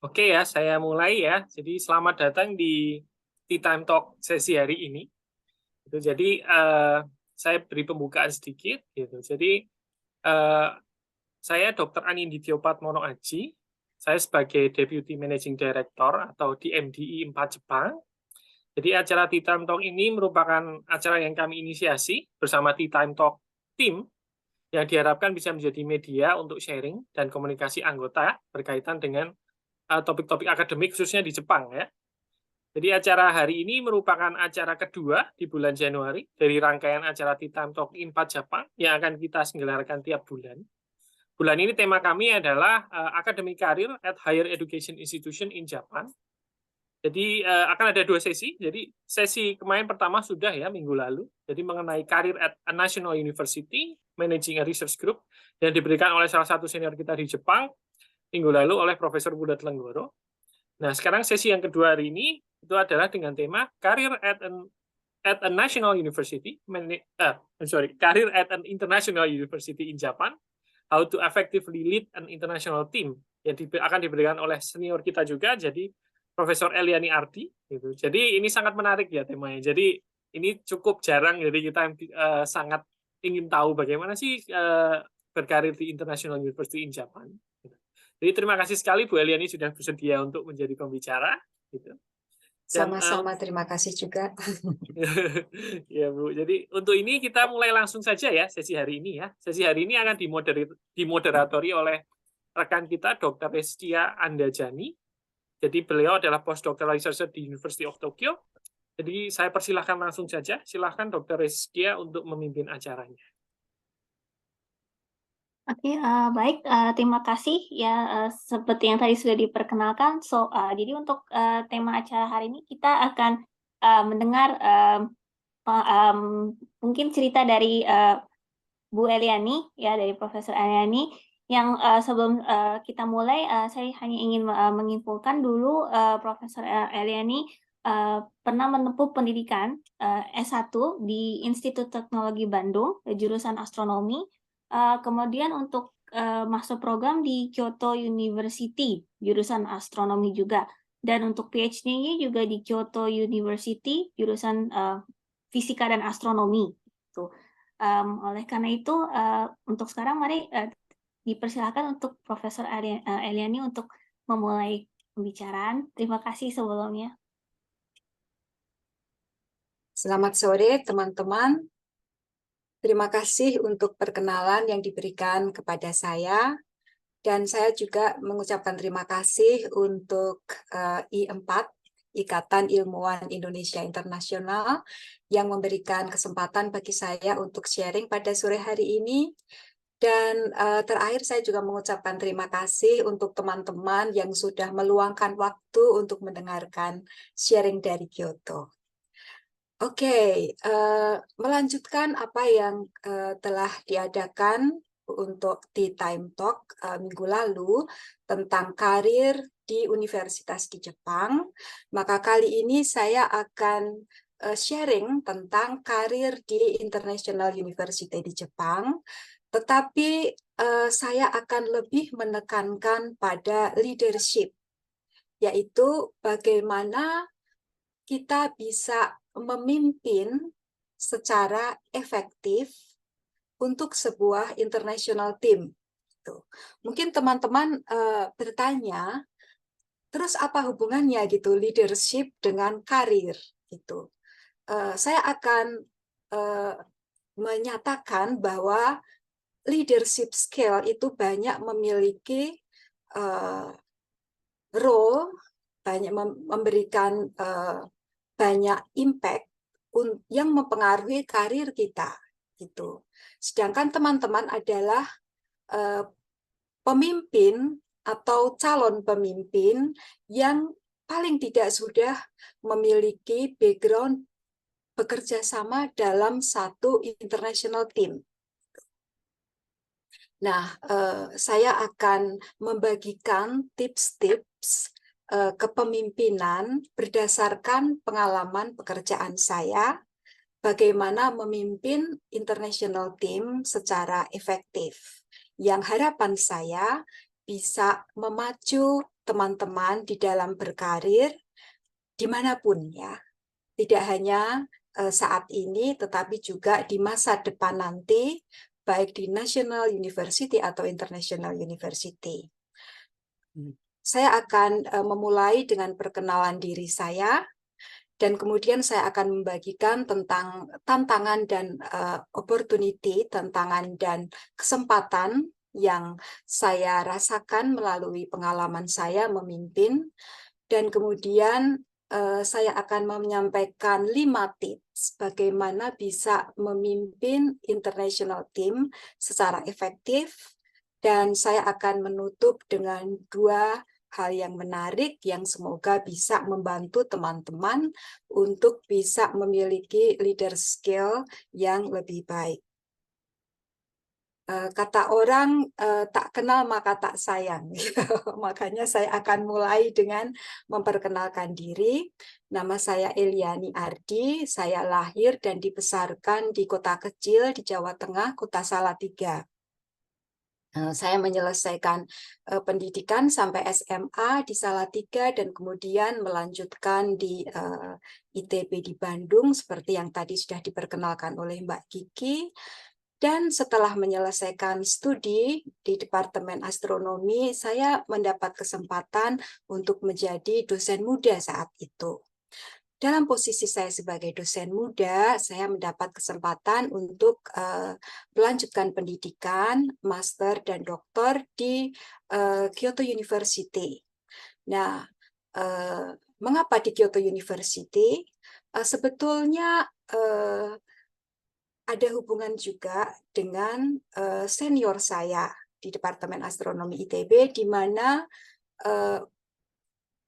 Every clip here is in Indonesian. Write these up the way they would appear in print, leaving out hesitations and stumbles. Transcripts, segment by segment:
Oke ya, saya mulai ya. Jadi selamat datang di Tea Time Talk sesi hari ini. Jadi saya beri pembukaan sedikit. Gitu. Jadi eh, saya Dr. Anindityo Patmono Aji. Saya sebagai Deputy Managing Director atau DMDI 4 Jepang. Jadi acara Tea Time Talk ini merupakan acara yang kami inisiasi bersama Tea Time Talk Team yang diharapkan bisa menjadi media untuk sharing dan komunikasi anggota berkaitan dengan topik-topik akademik khususnya di Jepang ya. Jadi acara hari ini merupakan acara kedua di bulan Januari dari rangkaian acara Tea Time Talk in 4 Jepang yang akan kita selenggarakan tiap bulan. Bulan ini tema kami adalah Academic Career at Higher Education Institution in Japan. Jadi akan ada 2 sesi. Jadi sesi kemarin pertama sudah ya minggu lalu. Jadi mengenai karir at a National University, Managing a Research Group yang diberikan oleh salah satu senior kita di Jepang minggu lalu oleh Profesor Budat Lenggoro. Nah, sekarang sesi yang kedua hari ini itu adalah dengan tema Career at a National University, Career at an International University in Japan, How to Effectively Lead an International Team, yang akan diberikan oleh senior kita juga, jadi Profesor Eliani Ardi. Gitu. Jadi ini sangat menarik ya temanya. Jadi ini cukup jarang, jadi kita sangat ingin tahu bagaimana sih berkarir di International University in Japan. Jadi terima kasih sekali Bu Eliani sudah bersedia untuk menjadi pembicara. Gitu. Sama-sama, terima kasih juga. Ya Bu, jadi untuk ini kita mulai langsung saja ya sesi hari ini ya. Sesi hari ini akan dimoderatori oleh rekan kita Dr. Reskia Andajani. Jadi beliau adalah postdoctoral researcher di University of Tokyo. Jadi saya persilahkan langsung saja. Silahkan Dr. Reskia untuk memimpin acaranya. Oke, baik. Terima kasih ya. Seperti yang tadi sudah diperkenalkan. Jadi untuk tema acara hari ini kita akan mendengar mungkin cerita dari Bu Eliani ya, dari Profesor Eliani. Yang sebelum kita mulai, saya hanya ingin menginfokan dulu Profesor Eliani pernah menempuh pendidikan S1 di Institut Teknologi Bandung, jurusan astronomi. Kemudian untuk masuk program di Kyoto University, jurusan astronomi juga. Dan untuk PhD-nya juga di Kyoto University, jurusan fisika dan astronomi. Tuh. Oleh karena itu, untuk sekarang mari dipersilakan untuk Profesor Eliani untuk memulai pembicaraan. Terima kasih sebelumnya. Selamat sore teman-teman. Terima kasih untuk perkenalan yang diberikan kepada saya. Dan saya juga mengucapkan terima kasih untuk I4, Ikatan Ilmuwan Indonesia Internasional, yang memberikan kesempatan bagi saya untuk sharing pada sore hari ini. Dan terakhir saya juga mengucapkan terima kasih untuk teman-teman yang sudah meluangkan waktu untuk mendengarkan sharing dari Kyoto. Oke, melanjutkan apa yang telah diadakan untuk Tea Time Talk minggu lalu tentang karir di universitas di Jepang, maka kali ini saya akan sharing tentang karir di International University di Jepang, tetapi saya akan lebih menekankan pada leadership, yaitu bagaimana kita bisa memimpin secara efektif untuk sebuah international team. Mungkin teman-teman bertanya, terus apa hubungannya gitu leadership dengan karir? Gitu. Saya akan menyatakan bahwa leadership skill itu banyak memiliki role, banyak memberikan banyak impact yang mempengaruhi karir kita gitu. Sedangkan teman-teman adalah pemimpin atau calon pemimpin yang paling tidak sudah memiliki background bekerja sama dalam satu international team. Nah, saya akan membagikan tips-tips kepemimpinan berdasarkan pengalaman pekerjaan saya, bagaimana memimpin international team secara efektif. Yang harapan saya bisa memacu teman-teman di dalam berkarir dimanapun ya. Tidak hanya saat ini, tetapi juga di masa depan nanti, baik di National University atau International University. Saya akan memulai dengan perkenalan diri saya, dan kemudian saya akan membagikan tentang tantangan dan opportunity, tantangan dan kesempatan yang saya rasakan melalui pengalaman saya memimpin, dan kemudian saya akan menyampaikan 5 tips bagaimana bisa memimpin international team secara efektif, dan saya akan menutup dengan 2 hal yang menarik yang semoga bisa membantu teman-teman untuk bisa memiliki leader skill yang lebih baik. Kata orang tak kenal maka tak sayang. Makanya saya akan mulai dengan memperkenalkan diri. Nama saya Eliani Ardi, saya lahir dan dibesarkan di kota kecil di Jawa Tengah, Kota Salatiga. Saya menyelesaikan pendidikan sampai SMA di Salatiga dan kemudian melanjutkan di ITB di Bandung seperti yang tadi sudah diperkenalkan oleh Mbak Kiki. Dan setelah menyelesaikan studi di Departemen Astronomi, saya mendapat kesempatan untuk menjadi dosen muda saat itu. Dalam posisi saya sebagai dosen muda, saya mendapat kesempatan untuk melanjutkan pendidikan, master dan doktor di Kyoto University. Nah, mengapa di Kyoto University? Sebetulnya ada hubungan juga dengan senior saya di Departemen Astronomi ITB, di mana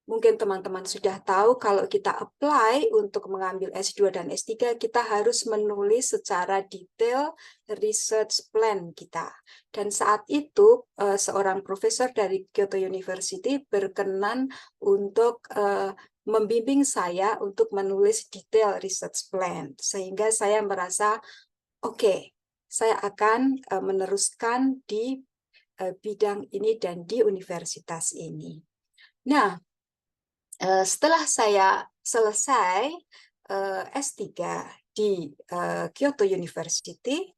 mungkin teman-teman sudah tahu kalau kita apply untuk mengambil S2 dan S3, kita harus menulis secara detail research plan kita. Dan saat itu, seorang profesor dari Kyoto University berkenan untuk membimbing saya untuk menulis detail research plan. Sehingga saya merasa, oke, saya akan meneruskan di bidang ini dan di universitas ini. Nah, setelah saya selesai S3 di Kyoto University,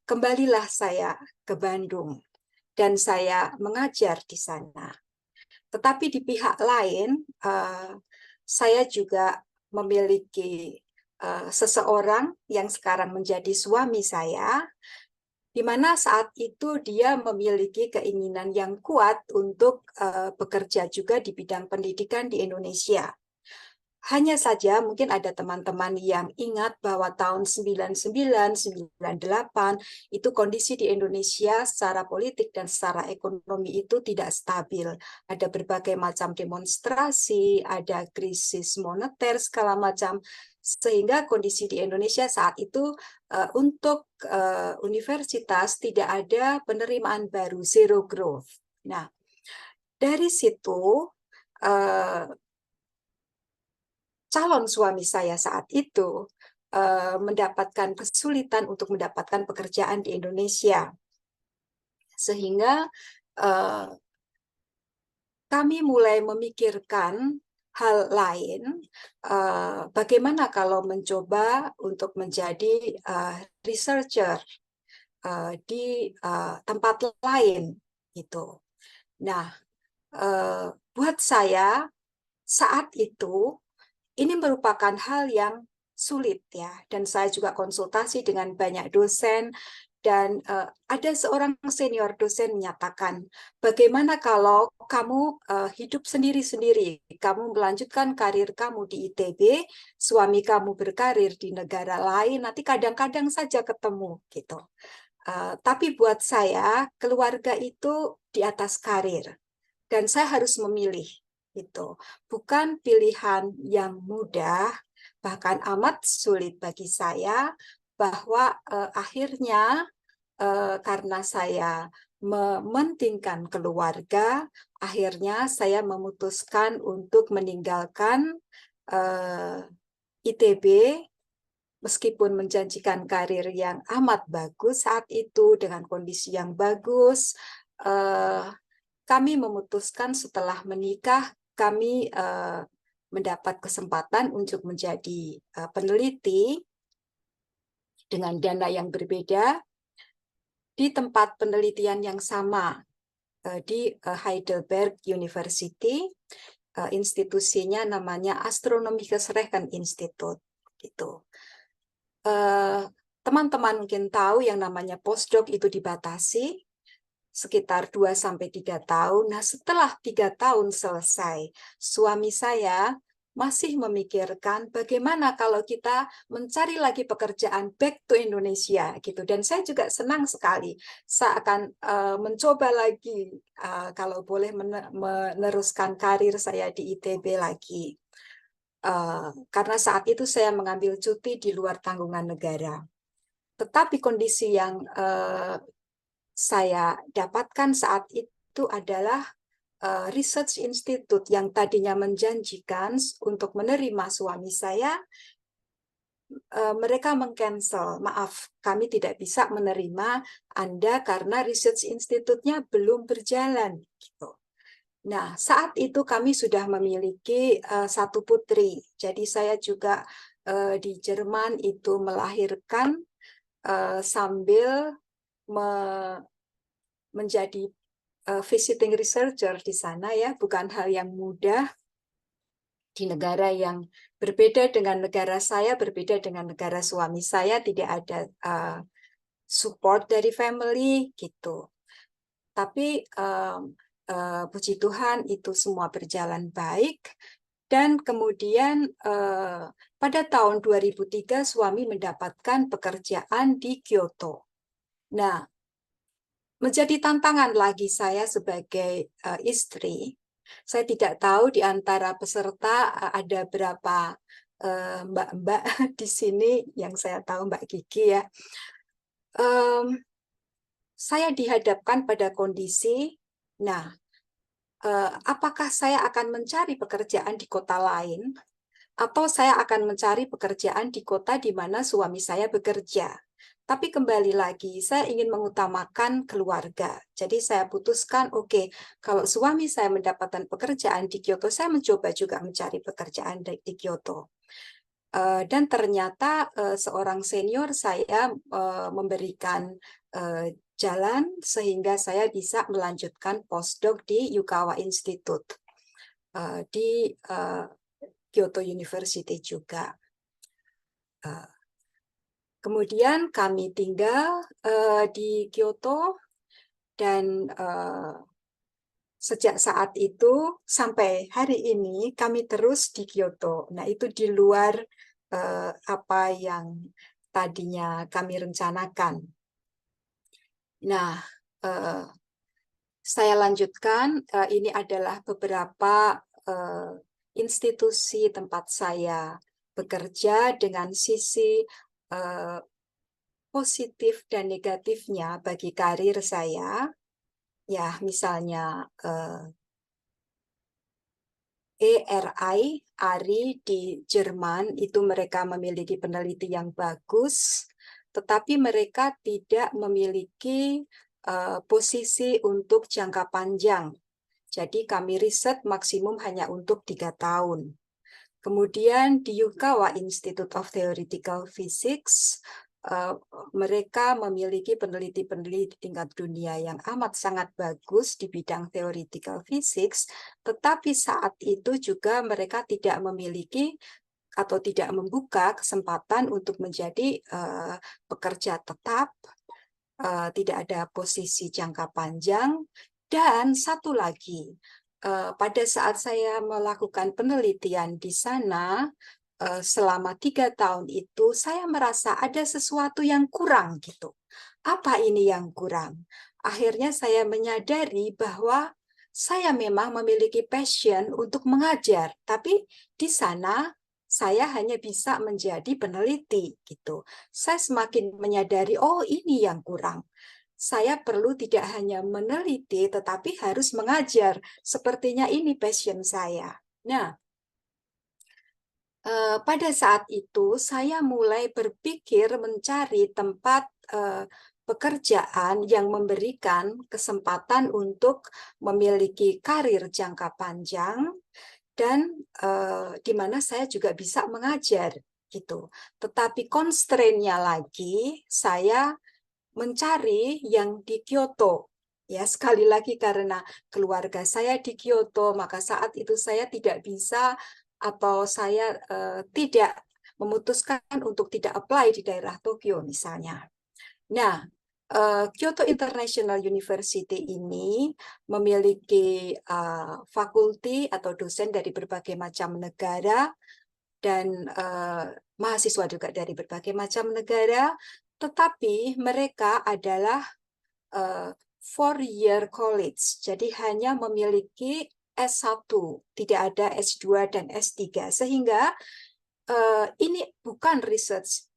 kembalilah saya ke Bandung dan saya mengajar di sana. Tetapi di pihak lain, saya juga memiliki seseorang yang sekarang menjadi suami saya, di mana saat itu dia memiliki keinginan yang kuat untuk bekerja juga di bidang pendidikan di Indonesia. Hanya saja mungkin ada teman-teman yang ingat bahwa tahun 99, 98 itu kondisi di Indonesia secara politik dan secara ekonomi itu tidak stabil. Ada berbagai macam demonstrasi, ada krisis moneter segala macam, sehingga kondisi di Indonesia saat itu untuk universitas tidak ada penerimaan baru, zero growth. Nah, dari situ calon suami saya saat itu mendapatkan kesulitan untuk mendapatkan pekerjaan di Indonesia. Sehingga kami mulai memikirkan hal lain, bagaimana kalau mencoba untuk menjadi researcher di tempat lain gitu. Nah, buat saya saat itu ini merupakan hal yang sulit ya, dan saya juga konsultasi dengan banyak dosen, dan ada seorang senior dosen menyatakan, bagaimana kalau kamu hidup sendiri-sendiri, kamu melanjutkan karir kamu di ITB, suami kamu berkarir di negara lain, nanti kadang-kadang saja ketemu gitu. Tapi buat saya, keluarga itu di atas karir, dan saya harus memilih. Itu bukan pilihan yang mudah, bahkan amat sulit bagi saya, bahwa akhirnya karena saya mementingkan keluarga, akhirnya saya memutuskan untuk meninggalkan ITB, meskipun menjanjikan karir yang amat bagus saat itu dengan kondisi yang bagus. kami memutuskan setelah menikah, kami mendapat kesempatan untuk menjadi peneliti dengan dana yang berbeda di tempat penelitian yang sama di Heidelberg University. Institusinya namanya Astronomisches Recheninstitut gitu. Teman-teman mungkin tahu yang namanya postdoc itu dibatasi sekitar 2-3 tahun. Nah, setelah 3 tahun selesai, suami saya masih memikirkan bagaimana kalau kita mencari lagi pekerjaan back to Indonesia gitu. Dan saya juga senang sekali. Saya akan mencoba lagi kalau boleh meneruskan karir saya di ITB lagi. Karena saat itu saya mengambil cuti di luar tanggungan negara. Tetapi kondisi yang saya dapatkan saat itu adalah Research Institute yang tadinya menjanjikan untuk menerima suami saya, mereka meng-cancel. Maaf, kami tidak bisa menerima Anda karena Research Institute-nya belum berjalan. Gitu. Nah, saat itu kami sudah memiliki satu putri. Jadi saya juga di Jerman itu melahirkan sambil menjadi visiting researcher di sana, ya, bukan hal yang mudah di negara yang berbeda dengan negara saya, berbeda dengan negara suami saya, tidak ada support dari family gitu. Tapi puji Tuhan itu semua berjalan baik. Dan kemudian pada tahun 2003 suami mendapatkan pekerjaan di Kyoto. Nah, menjadi tantangan lagi saya sebagai istri. Saya tidak tahu di antara peserta ada berapa mbak-mbak di sini, yang saya tahu Mbak Kiki ya. Saya dihadapkan pada kondisi, nah, apakah saya akan mencari pekerjaan di kota lain, atau saya akan mencari pekerjaan di kota di mana suami saya bekerja. Tapi kembali lagi, saya ingin mengutamakan keluarga. Jadi saya putuskan, oke, kalau suami saya mendapatkan pekerjaan di Kyoto, saya mencoba juga mencari pekerjaan di Kyoto. Dan ternyata seorang senior saya memberikan jalan sehingga saya bisa melanjutkan postdoc di Yukawa Institute di Kyoto University juga. Kemudian kami tinggal di Kyoto dan sejak saat itu sampai hari ini kami terus di Kyoto. Nah, itu di luar apa yang tadinya kami rencanakan. Nah, saya lanjutkan. Ini adalah beberapa institusi tempat saya bekerja dengan sisi positif dan negatifnya bagi karir saya. Ya, misalnya ARI di Jerman itu mereka memiliki peneliti yang bagus, tetapi mereka tidak memiliki posisi untuk jangka panjang. Jadi kami riset maksimum hanya untuk 3 tahun. Kemudian di Yukawa Institute of Theoretical Physics, mereka memiliki peneliti-peneliti tingkat dunia yang amat sangat bagus di bidang theoretical physics, tetapi saat itu juga mereka tidak memiliki atau tidak membuka kesempatan untuk menjadi pekerja tetap, tidak ada posisi jangka panjang. Dan satu lagi, pada saat saya melakukan penelitian di sana, selama 3 tahun itu, saya merasa ada sesuatu yang kurang gitu. Apa ini yang kurang? Akhirnya saya menyadari bahwa saya memang memiliki passion untuk mengajar, tapi di sana saya hanya bisa menjadi peneliti gitu. Saya semakin menyadari, oh ini yang kurang. Saya perlu tidak hanya meneliti, tetapi harus mengajar. Sepertinya ini passion saya. Nah, pada saat itu saya mulai berpikir mencari tempat pekerjaan yang memberikan kesempatan untuk memiliki karir jangka panjang dan di mana saya juga bisa mengajar gitu. Tetapi constraint-nya lagi saya mencari yang di Kyoto. Ya, sekali lagi karena keluarga saya di Kyoto, maka saat itu saya tidak bisa atau saya tidak memutuskan untuk tidak apply di daerah Tokyo misalnya. Nah, Kyoto International University ini memiliki fakulti atau dosen dari berbagai macam negara dan mahasiswa juga dari berbagai macam negara, tetapi mereka adalah 4-year college, jadi hanya memiliki S1, tidak ada S2 dan S3, sehingga ini bukan research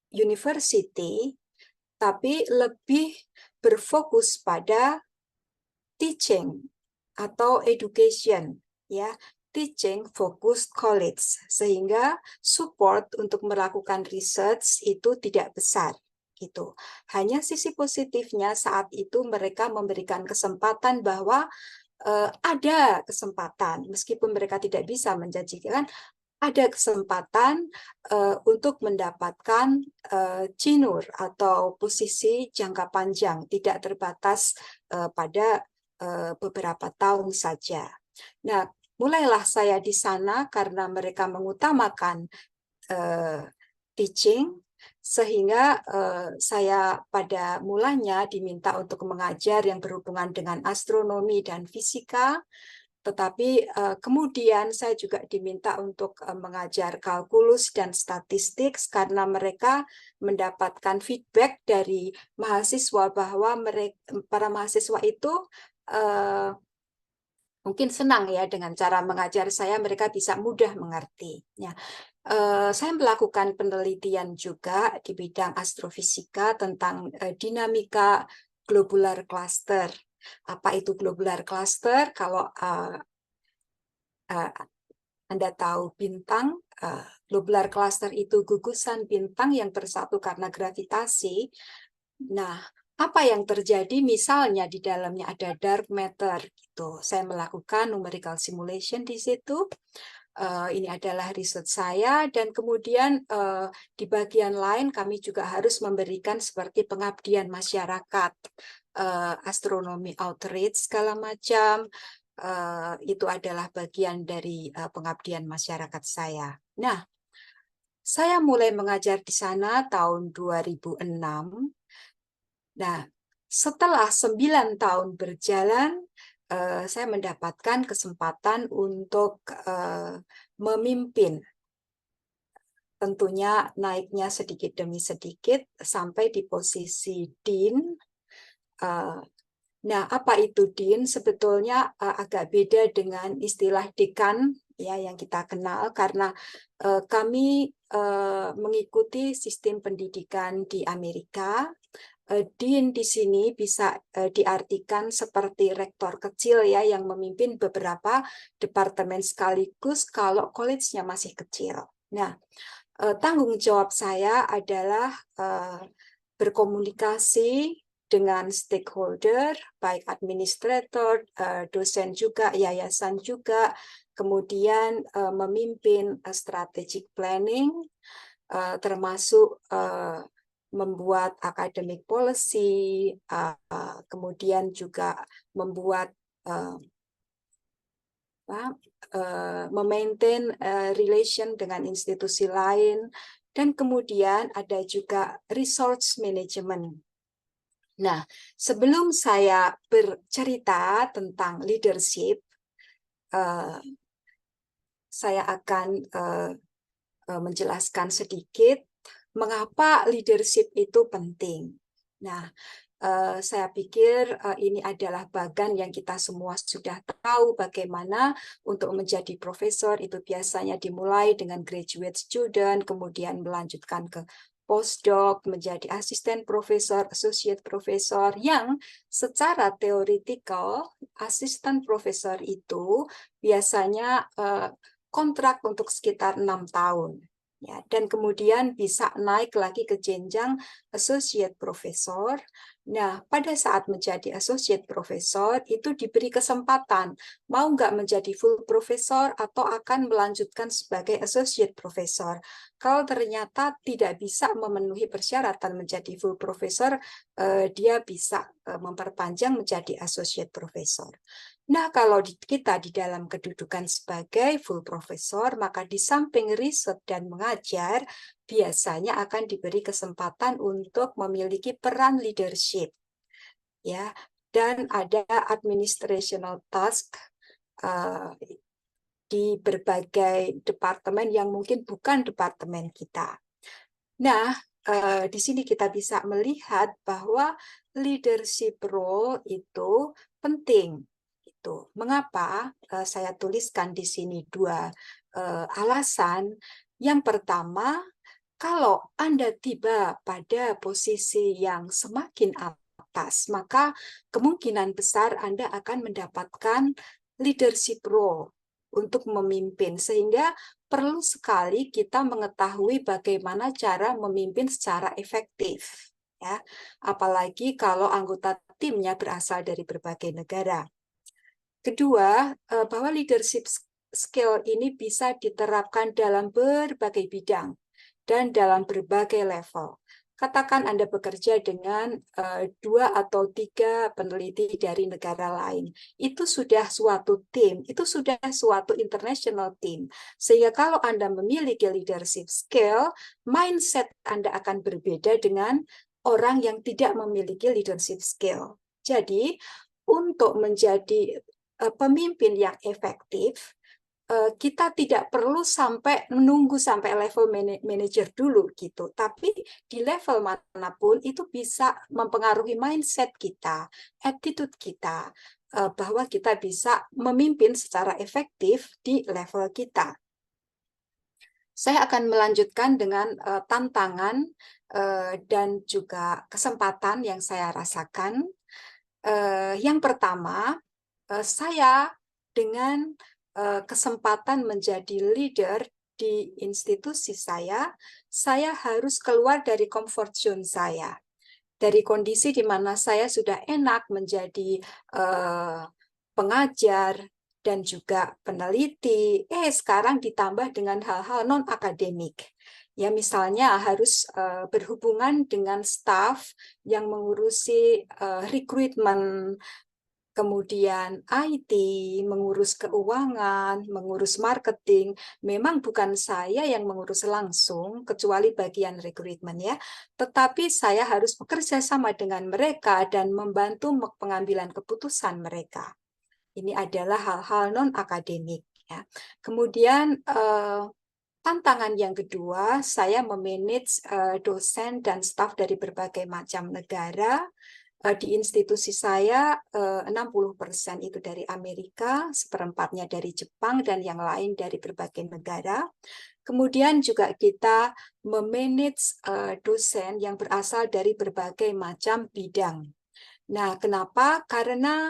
university, tapi lebih berfokus pada teaching atau education, ya, teaching focused college, sehingga support untuk melakukan research itu tidak besar. Gitu. Hanya sisi positifnya saat itu mereka memberikan kesempatan bahwa ada kesempatan, meskipun mereka tidak bisa menjanjikan, ada kesempatan untuk mendapatkan tenure atau posisi jangka panjang, tidak terbatas pada beberapa tahun saja. Nah, mulailah saya di sana karena mereka mengutamakan teaching, sehingga saya pada mulanya diminta untuk mengajar yang berhubungan dengan astronomi dan fisika, tetapi kemudian saya juga diminta untuk mengajar kalkulus dan statistik karena mereka mendapatkan feedback dari mahasiswa bahwa para mahasiswa itu mungkin senang ya dengan cara mengajar saya, mereka bisa mudah mengerti. Ya. Saya melakukan penelitian juga di bidang astrofisika tentang dinamika globular cluster. Apa itu globular cluster? Kalau Anda tahu bintang, globular cluster itu gugusan bintang yang bersatu karena gravitasi. Nah, apa yang terjadi misalnya di dalamnya ada dark matter gitu. Saya melakukan numerical simulation di situ. Ini adalah riset saya, dan kemudian di bagian lain kami juga harus memberikan seperti pengabdian masyarakat, astronomi outreach segala macam. Itu adalah bagian dari pengabdian masyarakat saya. Nah, saya mulai mengajar di sana tahun 2006. Nah, setelah 9 tahun berjalan, saya mendapatkan kesempatan untuk memimpin. Tentunya naiknya sedikit demi sedikit sampai di posisi dean. Nah, apa itu dean? Sebetulnya agak beda dengan istilah dekan ya yang kita kenal, karena kami mengikuti sistem pendidikan di Amerika. Dean di sini bisa diartikan seperti rektor kecil ya yang memimpin beberapa departemen sekaligus kalau college-nya masih kecil. Nah, tanggung jawab saya adalah berkomunikasi dengan stakeholder, baik administrator, dosen juga, yayasan juga, kemudian memimpin strategic planning, termasuk membuat academic policy, kemudian juga membuat memaintain relation dengan institusi lain, dan kemudian ada juga resource management. Nah, sebelum saya bercerita tentang leadership, saya akan menjelaskan sedikit mengapa leadership itu penting. Nah, saya pikir ini adalah bagian yang kita semua sudah tahu, bagaimana untuk menjadi profesor itu biasanya dimulai dengan graduate student, kemudian melanjutkan ke postdoc, menjadi asisten profesor, associate profesor, yang secara teoretikal asisten profesor itu biasanya kontrak untuk sekitar 6 tahun. Ya, dan kemudian bisa naik lagi ke jenjang associate professor. Nah, pada saat menjadi associate professor itu diberi kesempatan mau nggak menjadi full professor atau akan melanjutkan sebagai associate professor. Kalau ternyata tidak bisa memenuhi persyaratan menjadi full professor, dia bisa memperpanjang menjadi associate professor. Nah, kalau kita di dalam kedudukan sebagai full professor, maka di samping riset dan mengajar, biasanya akan diberi kesempatan untuk memiliki peran leadership, ya, dan ada administrational task di berbagai departemen yang mungkin bukan departemen kita. Nah, di sini kita bisa melihat bahwa leadership role itu penting. Mengapa saya tuliskan di sini dua alasan. Yang pertama, kalau Anda tiba pada posisi yang semakin atas, maka kemungkinan besar Anda akan mendapatkan leadership role untuk memimpin, sehingga perlu sekali kita mengetahui bagaimana cara memimpin secara efektif. Ya, apalagi kalau anggota timnya berasal dari berbagai negara. Kedua, bahwa leadership skill ini bisa diterapkan dalam berbagai bidang dan dalam berbagai level. Katakan Anda bekerja dengan 2 atau 3 peneliti dari negara lain. Itu sudah suatu tim, itu sudah suatu international team. Sehingga kalau Anda memiliki leadership skill, mindset Anda akan berbeda dengan orang yang tidak memiliki leadership skill. Jadi, untuk menjadi pemimpin yang efektif, kita tidak perlu sampai menunggu sampai level manager dulu gitu, tapi di level manapun itu bisa mempengaruhi mindset kita, attitude kita, bahwa kita bisa memimpin secara efektif di level kita. Saya akan melanjutkan dengan tantangan dan juga kesempatan yang saya rasakan. Yang pertama, saya dengan kesempatan menjadi leader di institusi saya harus keluar dari comfort zone saya. Dari kondisi di mana saya sudah enak menjadi pengajar dan juga peneliti, sekarang ditambah dengan hal-hal non-akademik. Ya, misalnya harus berhubungan dengan staf yang mengurusi rekrutmen, kemudian IT, mengurus keuangan, mengurus marketing. Memang bukan saya yang mengurus langsung, kecuali bagian rekrutmen ya. Tetapi saya harus bekerja sama dengan mereka dan membantu pengambilan keputusan mereka. Ini adalah hal-hal non-akademik. Ya. Kemudian tantangan yang kedua, saya memanage dosen dan staf dari berbagai macam negara. Di institusi saya 60% itu dari Amerika, seperempatnya dari Jepang, dan yang lain dari berbagai negara. Kemudian juga kita memanage dosen yang berasal dari berbagai macam bidang. Nah, kenapa? Karena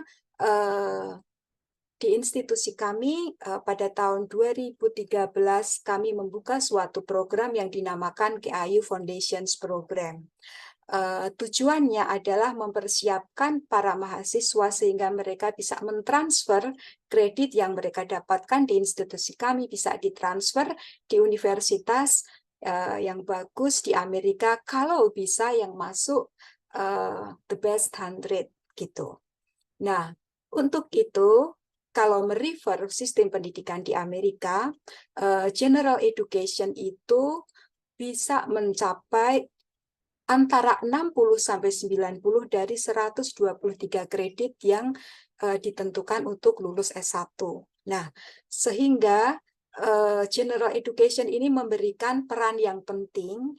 di institusi kami pada tahun 2013 kami membuka suatu program yang dinamakan KAU Foundations Program. Tujuannya adalah mempersiapkan para mahasiswa sehingga mereka bisa mentransfer kredit yang mereka dapatkan di institusi kami, bisa ditransfer di universitas yang bagus di Amerika, kalau bisa yang masuk the best 100 gitu. Nah, untuk itu kalau merefer sistem pendidikan di Amerika, general education itu bisa mencapai antara 60 sampai 90 dari 123 kredit yang ditentukan untuk lulus S1. Nah, sehingga general education ini memberikan peran yang penting,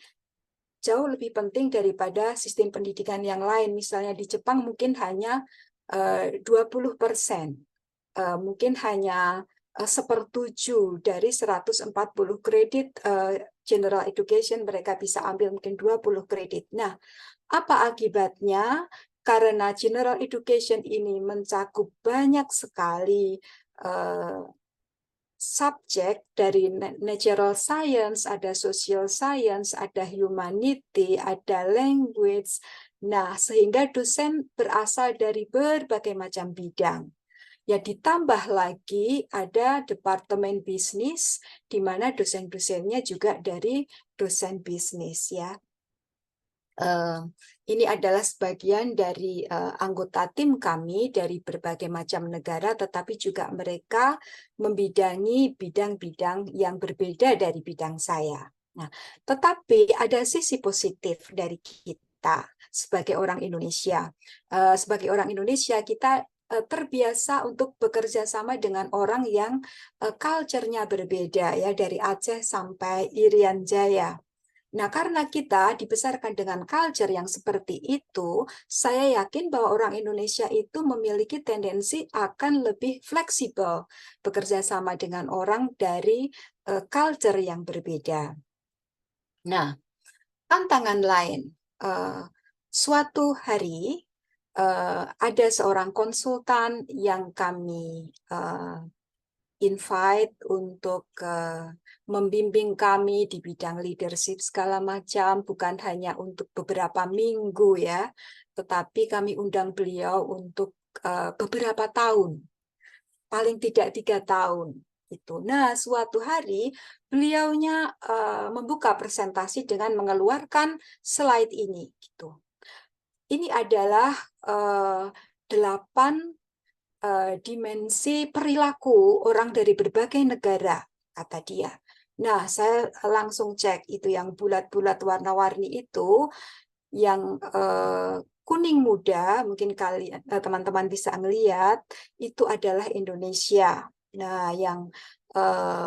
jauh lebih penting daripada sistem pendidikan yang lain. Misalnya di Jepang mungkin hanya 20%. Mungkin hanya 1/7 dari 140 kredit general education mereka bisa ambil mungkin 20 kredit. Nah, apa akibatnya? Karena general education ini mencakup banyak sekali subjek dari natural science, ada social science, ada humanity, ada language. Nah, sehingga dosen berasal dari berbagai macam bidang. Ya, ditambah lagi ada departemen bisnis, di mana dosen-dosennya juga dari dosen bisnis ya. Ini adalah sebagian dari anggota tim kami dari berbagai macam negara, tetapi juga mereka membidangi bidang-bidang yang berbeda dari bidang saya. Nah, tetapi ada sisi positif dari kita sebagai orang Indonesia. Sebagai orang Indonesia, kita terbiasa untuk bekerja sama dengan orang yang culture-nya berbeda ya, dari Aceh sampai Irian Jaya. Nah, karena kita dibesarkan dengan culture yang seperti itu, saya yakin bahwa orang Indonesia itu memiliki tendensi akan lebih fleksibel bekerja sama dengan orang dari culture yang berbeda. Nah, tantangan lain, suatu hari ada seorang konsultan yang kami invite untuk membimbing kami di bidang leadership segala macam, bukan hanya untuk beberapa minggu ya, tetapi kami undang beliau untuk beberapa tahun, paling tidak 3 tahun. Itu. Nah, suatu hari beliaunya membuka presentasi dengan mengeluarkan slide ini. Gitu. Ini adalah 8 dimensi perilaku orang dari berbagai negara, kata dia. Nah, saya langsung cek itu yang bulat-bulat warna-warni itu, yang kuning muda, mungkin kalian teman-teman bisa melihat, itu adalah Indonesia. Nah, yang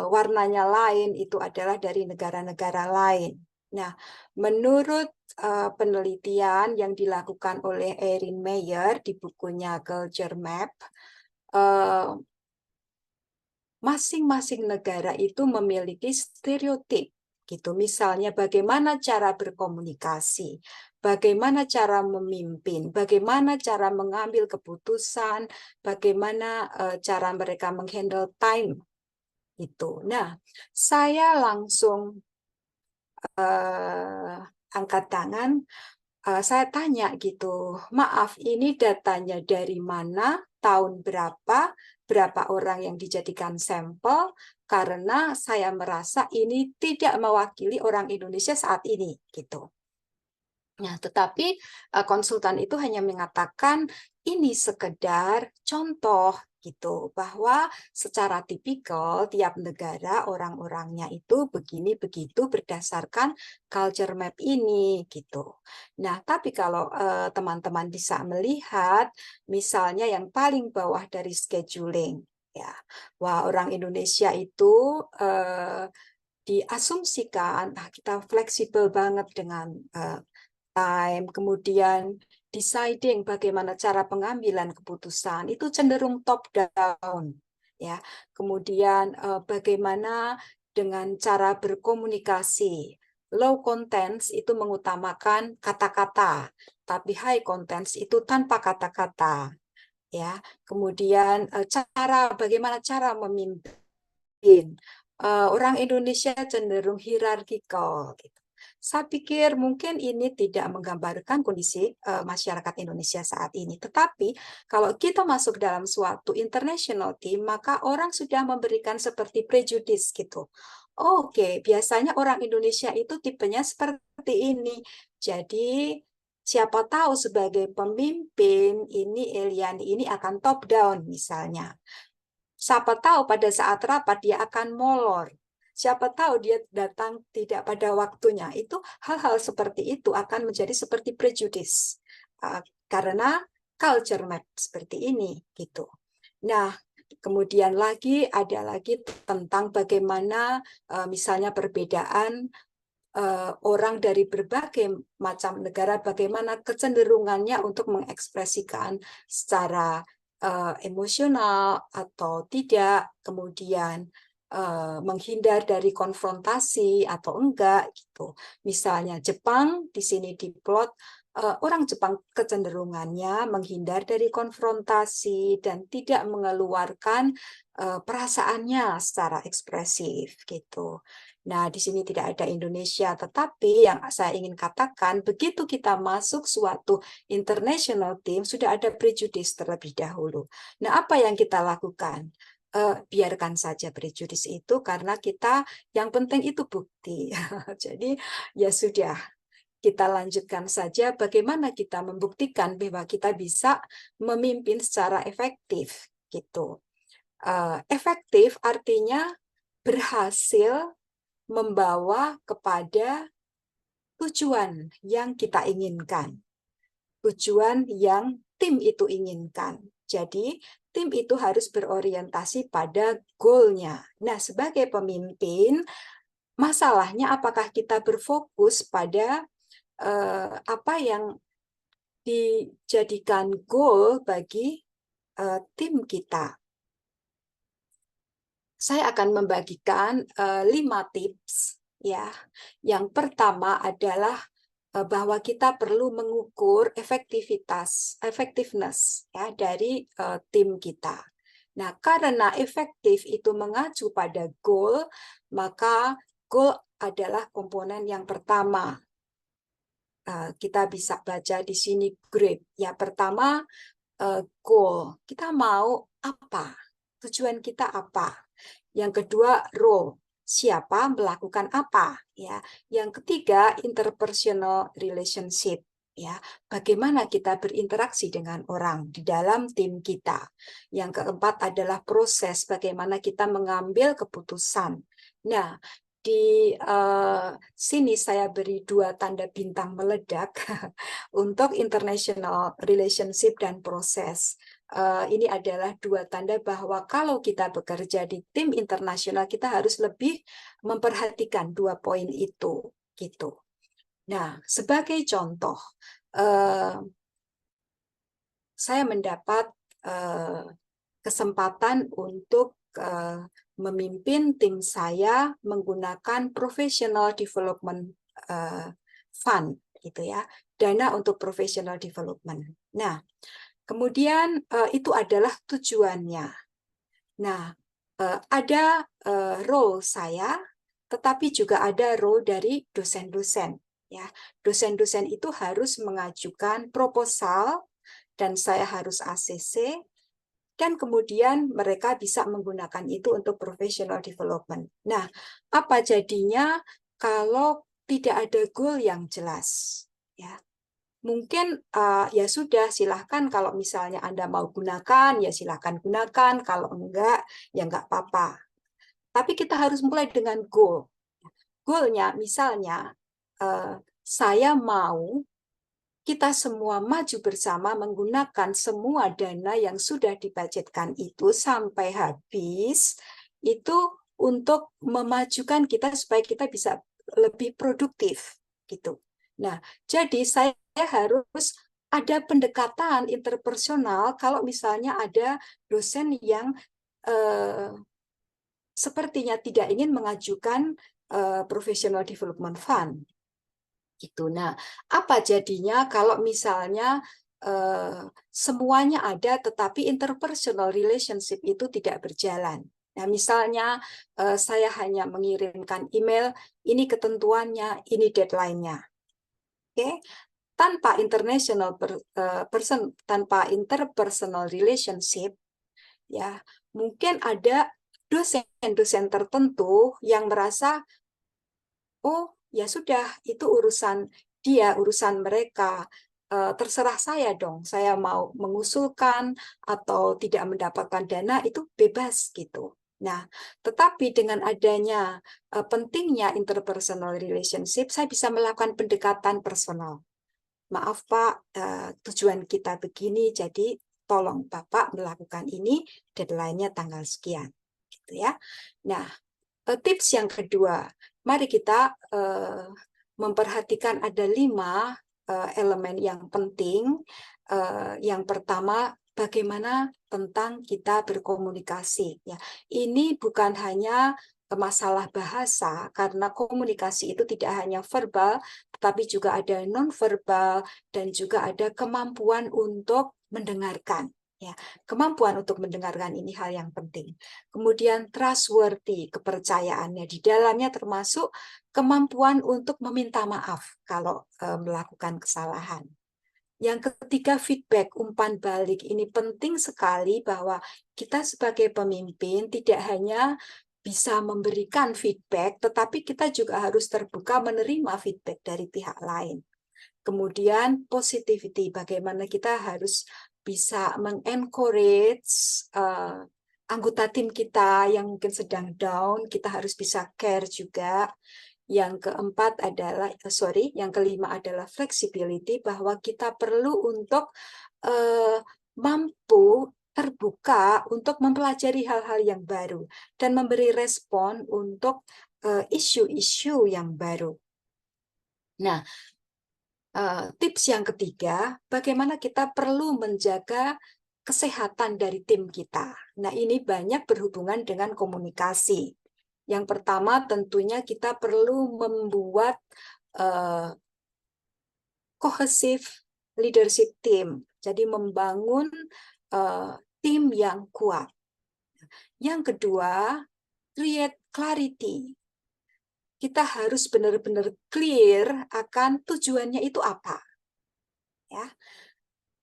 warnanya lain itu adalah dari negara-negara lain. Nah, menurut penelitian yang dilakukan oleh Erin Meyer di bukunya Culture Map, masing-masing negara itu memiliki stereotip gitu. Misalnya bagaimana cara berkomunikasi, bagaimana cara memimpin, bagaimana cara mengambil keputusan, bagaimana cara mereka menghandle time itu. Nah, saya langsung angkat tangan, saya tanya gitu, maaf ini datanya dari mana, tahun berapa, berapa orang yang dijadikan sampel, karena saya merasa ini tidak mewakili orang Indonesia saat ini gitu. Nah, tetapi konsultan itu hanya mengatakan ini sekedar contoh gitu, bahwa secara tipikal tiap negara orang-orangnya itu begini begitu berdasarkan culture map ini gitu. Nah, tapi kalau teman-teman bisa melihat misalnya yang paling bawah dari scheduling ya, wah orang Indonesia itu diasumsikan kita fleksibel banget dengan time, kemudian deciding bagaimana cara pengambilan keputusan itu cenderung top down ya. Kemudian bagaimana dengan cara berkomunikasi. Low contents itu mengutamakan kata-kata, tapi high contents itu tanpa kata-kata ya. Kemudian bagaimana cara memimpin. Orang Indonesia cenderung hierarkikal gitu. Saya pikir mungkin ini tidak menggambarkan kondisi masyarakat Indonesia saat ini. Tetapi kalau kita masuk dalam suatu international team, maka orang sudah memberikan seperti prejudis gitu. Oke, biasanya orang Indonesia itu tipenya seperti ini. Jadi siapa tahu sebagai pemimpin ini Eliani ini akan top down misalnya. Siapa tahu pada saat rapat dia akan molor. Siapa tahu dia datang tidak pada waktunya. Itu hal-hal seperti itu akan menjadi seperti prejudis. Karena culture map seperti ini gitu. Nah, kemudian ada lagi tentang bagaimana misalnya perbedaan orang dari berbagai macam negara, bagaimana kecenderungannya untuk mengekspresikan secara emosional atau tidak, kemudian menghindar dari konfrontasi atau enggak gitu. Misalnya Jepang di sini diplot orang Jepang kecenderungannya menghindar dari konfrontasi dan tidak mengeluarkan perasaannya secara ekspresif gitu. Nah, di sini tidak ada Indonesia, tetapi yang saya ingin katakan, begitu kita masuk suatu international team, sudah ada prejudice terlebih dahulu. Nah, apa yang kita lakukan? Biarkan saja prejudice itu, karena kita, yang penting itu bukti. Jadi, ya sudah, kita lanjutkan saja bagaimana kita membuktikan bahwa kita bisa memimpin secara efektif gitu. Efektif artinya berhasil membawa kepada tujuan yang kita inginkan, tujuan yang tim itu inginkan. Jadi tim itu harus berorientasi pada goalnya. Nah, sebagai pemimpin, masalahnya apakah kita berfokus pada apa yang dijadikan goal bagi tim kita. Saya akan membagikan 5 tips ya. Yang pertama adalah bahwa kita perlu mengukur effectiveness ya dari tim kita. Nah, karena efektif itu mengacu pada goal, maka goal adalah komponen yang pertama. Kita bisa baca di sini grade. Ya, pertama goal. Kita mau apa? Tujuan kita apa? Yang kedua role. Siapa melakukan apa? Ya. Yang ketiga interpersonal relationship. Ya, bagaimana kita berinteraksi dengan orang di dalam tim kita. Yang keempat adalah proses, bagaimana kita mengambil keputusan. Nah, di sini saya beri 2 tanda bintang meledak untuk international relationship dan proses. Ini adalah 2 tanda bahwa kalau kita bekerja di tim internasional, kita harus lebih memperhatikan 2 poin itu. Gitu. Nah, sebagai contoh, saya mendapat kesempatan untuk memimpin tim saya menggunakan professional development fund, gitu ya, dana untuk professional development. Nah, kemudian itu adalah tujuannya. Nah, ada role saya, tetapi juga ada role dari dosen-dosen. Ya, dosen-dosen itu harus mengajukan proposal dan saya harus ACC. Dan kemudian mereka bisa menggunakan itu untuk professional development. Nah, apa jadinya kalau tidak ada goal yang jelas? Ya, mungkin ya sudah, silahkan kalau misalnya Anda mau gunakan, ya silahkan gunakan. Kalau enggak, ya enggak apa-apa. Tapi kita harus mulai dengan goal. Goalnya misalnya, saya mau kita semua maju bersama menggunakan semua dana yang sudah dibudgetkan itu sampai habis, itu untuk memajukan kita supaya kita bisa lebih produktif gitu. Nah, jadi saya harus ada pendekatan interpersonal kalau misalnya ada dosen yang sepertinya tidak ingin mengajukan professional development fund. Gitu. Nah, apa jadinya kalau misalnya semuanya ada tetapi interpersonal relationship itu tidak berjalan? Nah, misalnya saya hanya mengirimkan email, ini ketentuannya, ini deadline-nya. Oke? Tanpa tanpa interpersonal relationship, ya, mungkin ada dosen-dosen tertentu yang merasa, oh, ya sudah, itu urusan dia, urusan mereka. Terserah saya dong, saya mau mengusulkan atau tidak mendapatkan dana, itu bebas gitu. Nah, tetapi dengan adanya pentingnya interpersonal relationship, saya bisa melakukan pendekatan personal. Maaf Pak, tujuan kita begini, jadi tolong Bapak melakukan ini, deadline-nya tanggal sekian. Gitu ya. Nah, tips yang kedua, mari kita memperhatikan ada 5 elemen yang penting. Yang pertama, bagaimana tentang kita berkomunikasi. Ya, ini bukan hanya masalah bahasa, karena komunikasi itu tidak hanya verbal, tetapi juga ada non-verbal dan juga ada kemampuan untuk mendengarkan. Ya, kemampuan untuk mendengarkan ini hal yang penting. Kemudian trustworthy, kepercayaannya di dalamnya termasuk kemampuan untuk meminta maaf kalau melakukan kesalahan. Yang ketiga, feedback, umpan balik. Ini penting sekali bahwa kita sebagai pemimpin tidak hanya bisa memberikan feedback, tetapi kita juga harus terbuka menerima feedback dari pihak lain. Kemudian positivity, bagaimana kita harus bisa mengencourage anggota tim kita yang mungkin sedang down, kita harus bisa care juga. Yang keempat adalah, yang kelima adalah flexibility, bahwa kita perlu untuk mampu terbuka untuk mempelajari hal-hal yang baru dan memberi respon untuk isu-isu yang baru. Nah, tips yang ketiga, bagaimana kita perlu menjaga kesehatan dari tim kita. Nah, ini banyak berhubungan dengan komunikasi. Yang pertama, tentunya kita perlu membuat cohesive leadership team. Jadi membangun tim yang kuat. Yang kedua, create clarity. Kita harus benar-benar clear akan tujuannya itu apa. Ya.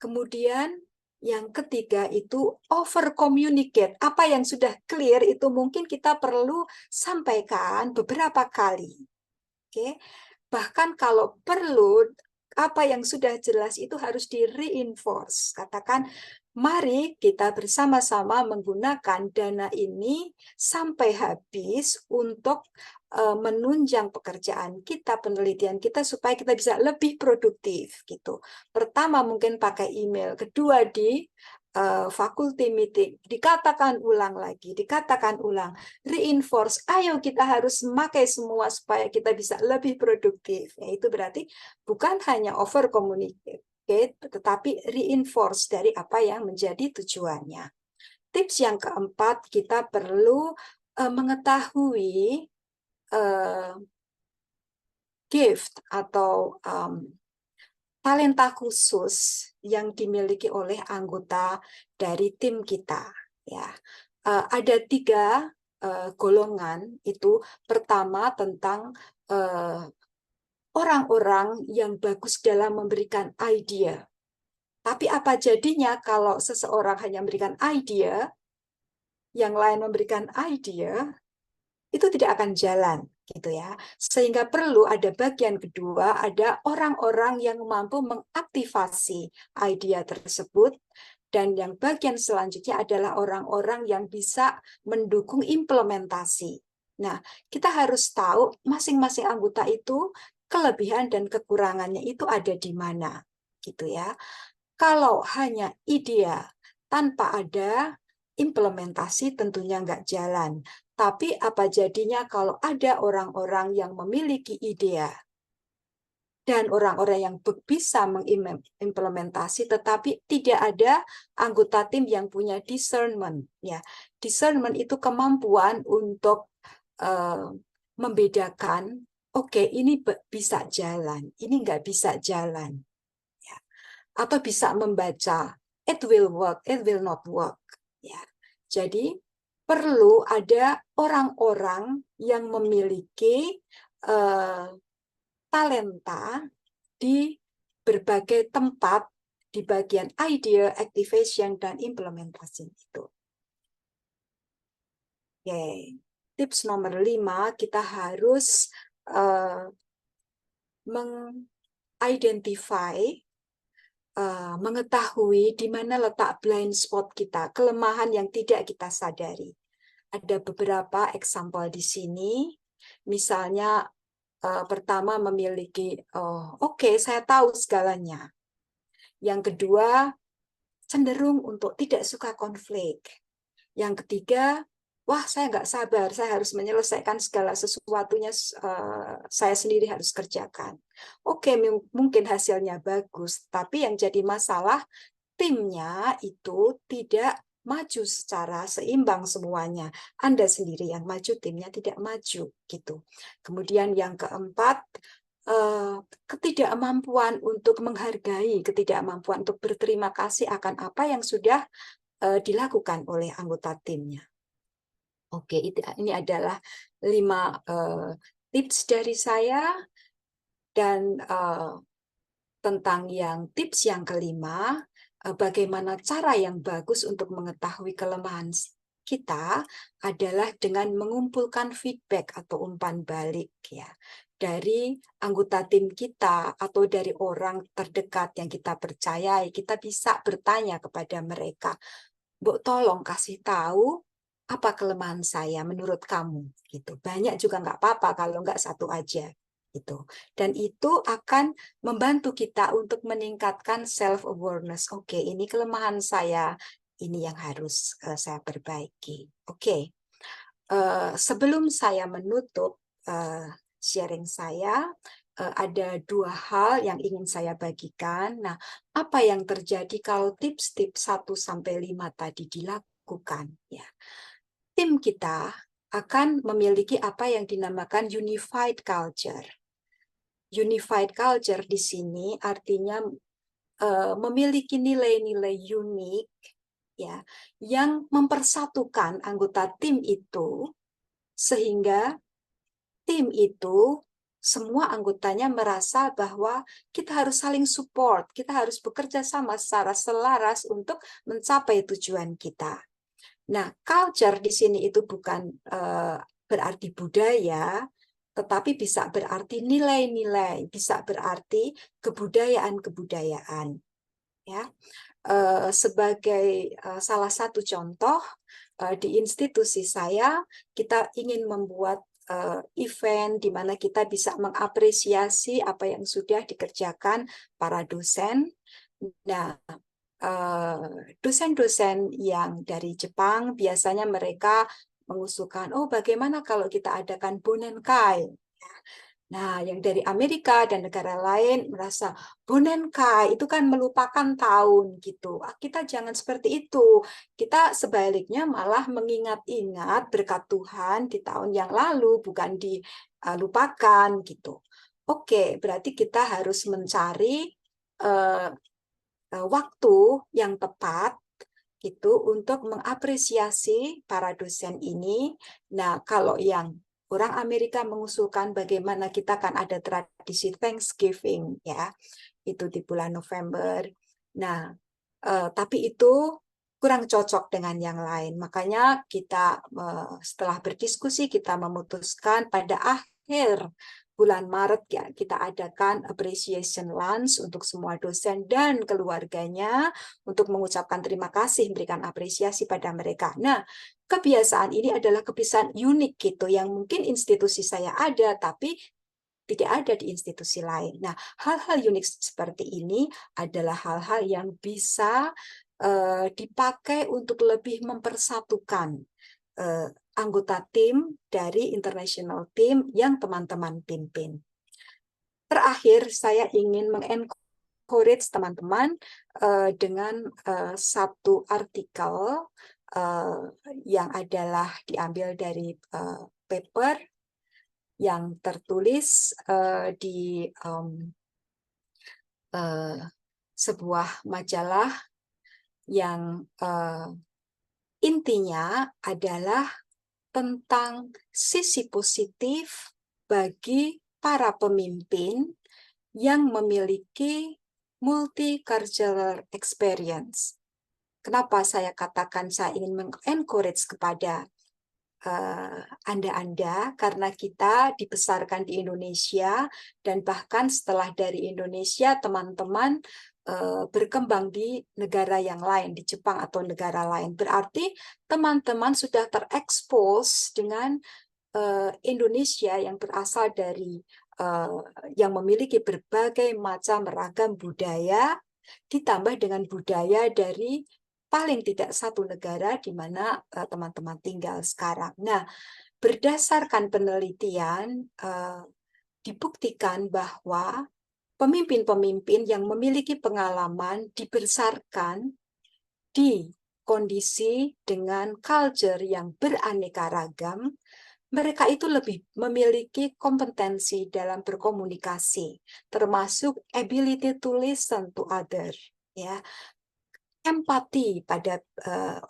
Kemudian yang ketiga itu over communicate. Apa yang sudah clear itu mungkin kita perlu sampaikan beberapa kali. Oke. Bahkan kalau perlu, apa yang sudah jelas itu harus di-reinforce. Katakan, mari kita bersama-sama menggunakan dana ini sampai habis untuk menunjang pekerjaan kita, penelitian kita, supaya kita bisa lebih produktif. Gitu. Pertama mungkin pakai email, kedua di faculty meeting, dikatakan ulang lagi, dikatakan ulang, reinforce, ayo kita harus memakai semua supaya kita bisa lebih produktif. Ya, itu berarti bukan hanya over communicate, tetapi reinforce dari apa yang menjadi tujuannya. Tips yang keempat, kita perlu mengetahui gift atau talenta khusus yang dimiliki oleh anggota dari tim kita. Ya, ada 3 golongan itu. Pertama tentang orang-orang yang bagus dalam memberikan ide. Tapi apa jadinya kalau seseorang hanya memberikan ide, yang lain memberikan ide, itu tidak akan jalan, gitu ya. Sehingga perlu ada bagian kedua, ada orang-orang yang mampu mengaktifasi ide tersebut, dan yang bagian selanjutnya adalah orang-orang yang bisa mendukung implementasi. Nah, kita harus tahu masing-masing anggota itu kelebihan dan kekurangannya itu ada di mana, gitu ya. Kalau hanya ide tanpa ada implementasi tentunya nggak jalan. Tapi apa jadinya kalau ada orang-orang yang memiliki ide dan orang-orang yang bisa mengimplementasi, tetapi tidak ada anggota tim yang punya discernment. Ya, discernment itu kemampuan untuk membedakan, oke, ini bisa jalan, ini nggak bisa jalan. Ya. Atau bisa membaca, it will work, it will not work. Ya. Jadi perlu ada orang-orang yang memiliki talenta di berbagai tempat di bagian idea, activation, dan implementasi itu. Oke. Tips nomor 5, kita harus mengetahui di mana letak blind spot kita, kelemahan yang tidak kita sadari. Ada beberapa example di sini. Misalnya, pertama memiliki, oke, saya tahu segalanya. Yang kedua, cenderung untuk tidak suka konflik. Yang ketiga, wah, saya nggak sabar, saya harus menyelesaikan segala sesuatunya, saya sendiri harus kerjakan. Oke, mungkin hasilnya bagus, tapi yang jadi masalah, timnya itu tidak maju secara seimbang semuanya. Anda sendiri yang maju, timnya tidak maju gitu. Kemudian yang keempat, ketidakmampuan untuk menghargai, ketidakmampuan untuk berterima kasih akan apa yang sudah dilakukan oleh anggota timnya. Oke, ini adalah 5 tips dari saya. Dan tentang tips yang kelima, bagaimana cara yang bagus untuk mengetahui kelemahan kita adalah dengan mengumpulkan feedback atau umpan balik ya dari anggota tim kita atau dari orang terdekat yang kita percayai. Kita bisa bertanya kepada mereka, "Mbok tolong kasih tahu apa kelemahan saya menurut kamu?" Gitu. Banyak juga nggak apa-apa kalau nggak satu aja. Gitu. Dan itu akan membantu kita untuk meningkatkan self-awareness. Oke, ini kelemahan saya, ini yang harus saya perbaiki. Oke, sebelum saya menutup sharing saya, ada 2 hal yang ingin saya bagikan. Nah, apa yang terjadi kalau tips-tips 1-5 tadi dilakukan? Ya, tim kita akan memiliki apa yang dinamakan unified culture. Unified culture di sini artinya memiliki nilai-nilai unik ya yang mempersatukan anggota tim itu sehingga tim itu semua anggotanya merasa bahwa kita harus saling support, kita harus bekerja sama secara selaras untuk mencapai tujuan kita. Nah, culture di sini itu bukan berarti budaya, tetapi bisa berarti nilai-nilai, bisa berarti kebudayaan-kebudayaan. Ya, sebagai salah satu contoh di institusi saya, kita ingin membuat event di mana kita bisa mengapresiasi apa yang sudah dikerjakan para dosen. Nah, dosen-dosen yang dari Jepang biasanya mereka mengusulkan, oh bagaimana kalau kita adakan Bonenkai. Nah, yang dari Amerika dan negara lain merasa Bonenkai itu kan melupakan tahun gitu. Kita jangan seperti itu. Kita sebaliknya malah mengingat-ingat berkat Tuhan di tahun yang lalu, bukan dilupakan gitu. Oke, berarti kita harus mencari waktu yang tepat gitu untuk mengapresiasi para dosen ini. Nah, kalau yang orang Amerika mengusulkan bagaimana kita kan ada tradisi Thanksgiving ya, itu di bulan November. Nah, tapi itu kurang cocok dengan yang lain. Makanya kita setelah berdiskusi kita memutuskan pada akhir bulan Maret ya kita adakan appreciation lunch untuk semua dosen dan keluarganya untuk mengucapkan terima kasih, memberikan apresiasi pada mereka. Nah, kebiasaan ini adalah kebiasaan unik gitu yang mungkin institusi saya ada tapi tidak ada di institusi lain. Nah, hal-hal unik seperti ini adalah hal-hal yang bisa dipakai untuk lebih mempersatukan anggota tim dari international team yang teman-teman pimpin. Terakhir, saya ingin mengencourage teman-teman dengan satu artikel yang adalah diambil dari paper yang tertulis di sebuah majalah yang intinya adalah tentang sisi positif bagi para pemimpin yang memiliki multicultural experience. Kenapa saya katakan saya ingin mengencourage kepada Anda-Anda, karena kita dibesarkan di Indonesia, dan bahkan setelah dari Indonesia, teman-teman berkembang di negara yang lain, di Jepang atau negara lain. Berarti teman-teman sudah terekspos dengan Indonesia yang berasal dari yang memiliki berbagai macam ragam budaya, ditambah dengan budaya dari paling tidak satu negara di mana teman-teman tinggal sekarang. Nah, berdasarkan penelitian, dibuktikan bahwa pemimpin-pemimpin yang memiliki pengalaman dibesarkan di kondisi dengan culture yang beraneka ragam, mereka itu lebih memiliki kompetensi dalam berkomunikasi, termasuk ability to listen to other, ya, empati pada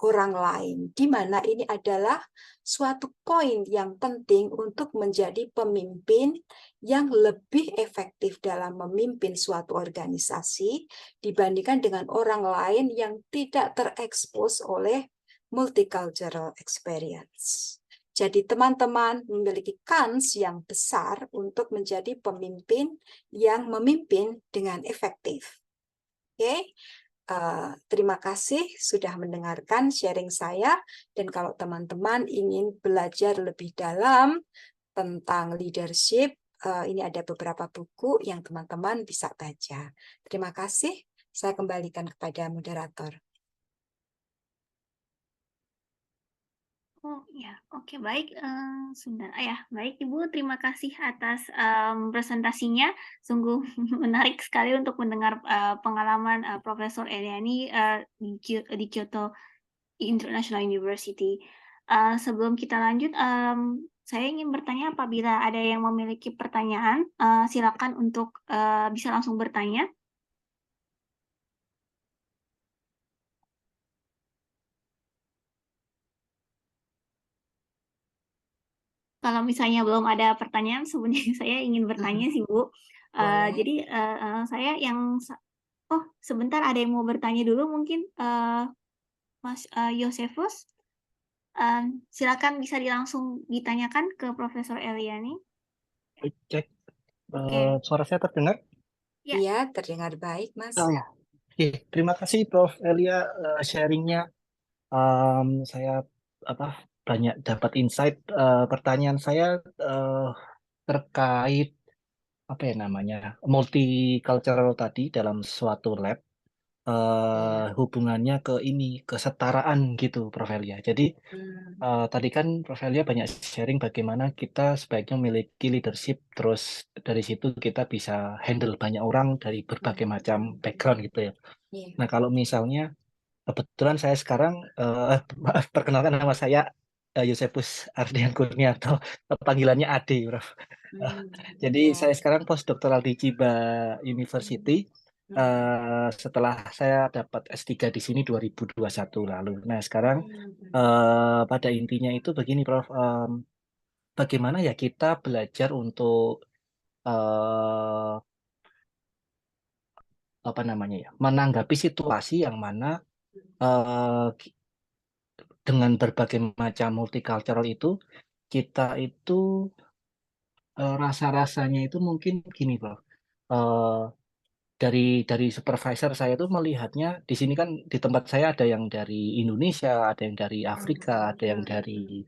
orang lain, di mana ini adalah suatu poin yang penting untuk menjadi pemimpin yang lebih efektif dalam memimpin suatu organisasi dibandingkan dengan orang lain yang tidak terekspos oleh multicultural experience. Jadi teman-teman memiliki kans yang besar untuk menjadi pemimpin yang memimpin dengan efektif. Oke? Terima kasih sudah mendengarkan sharing saya, dan kalau teman-teman ingin belajar lebih dalam tentang leadership, ini ada beberapa buku yang teman-teman bisa baca. Terima kasih, saya kembalikan kepada moderator. Oh ya, oke, baik, sebentar ya. Baik Ibu, terima kasih atas presentasinya. Sungguh menarik sekali untuk mendengar pengalaman Profesor Eliani di Kyoto International University. Sebelum kita lanjut, saya ingin bertanya, apabila ada yang memiliki pertanyaan, silakan untuk bisa langsung bertanya. Kalau misalnya belum ada pertanyaan, sebenarnya saya ingin bertanya sih, Bu. Boleh. Jadi saya yang oh, sebentar, ada yang mau bertanya dulu mungkin, Mas Yosefus. Silakan, bisa langsung ditanyakan ke Profesor Eliani. Cek, Oke. suara saya terdengar? Ya. Iya, terdengar baik, Mas. Oh ya, oke. Terima kasih Prof. Elia sharingnya. Saya banyak dapat insight. Pertanyaan saya terkait apa ya namanya multicultural tadi dalam suatu lab. Hubungannya ke kesetaraan gitu, Prof. Elia. Jadi tadi kan Prof. Elia banyak sharing bagaimana kita sebaiknya memiliki leadership, terus dari situ kita bisa handle banyak orang dari berbagai macam background gitu ya. Nah, kalau misalnya kebetulan saya sekarang perkenalkan nama saya Yosefus Ardian Kurnia, atau panggilannya Ade, Prof. Jadi saya sekarang postdoktoral di Chiba University. Setelah saya dapat S3 di sini 2021 lalu. Nah, sekarang pada intinya itu begini, Prof. Bagaimana ya kita belajar untuk menanggapi situasi yang mana dengan berbagai macam multicultural itu, kita itu rasa-rasanya itu mungkin gini, Prof. Dari supervisor saya itu melihatnya di sini kan, di tempat saya ada yang dari Indonesia, ada yang dari Afrika, ada yang dari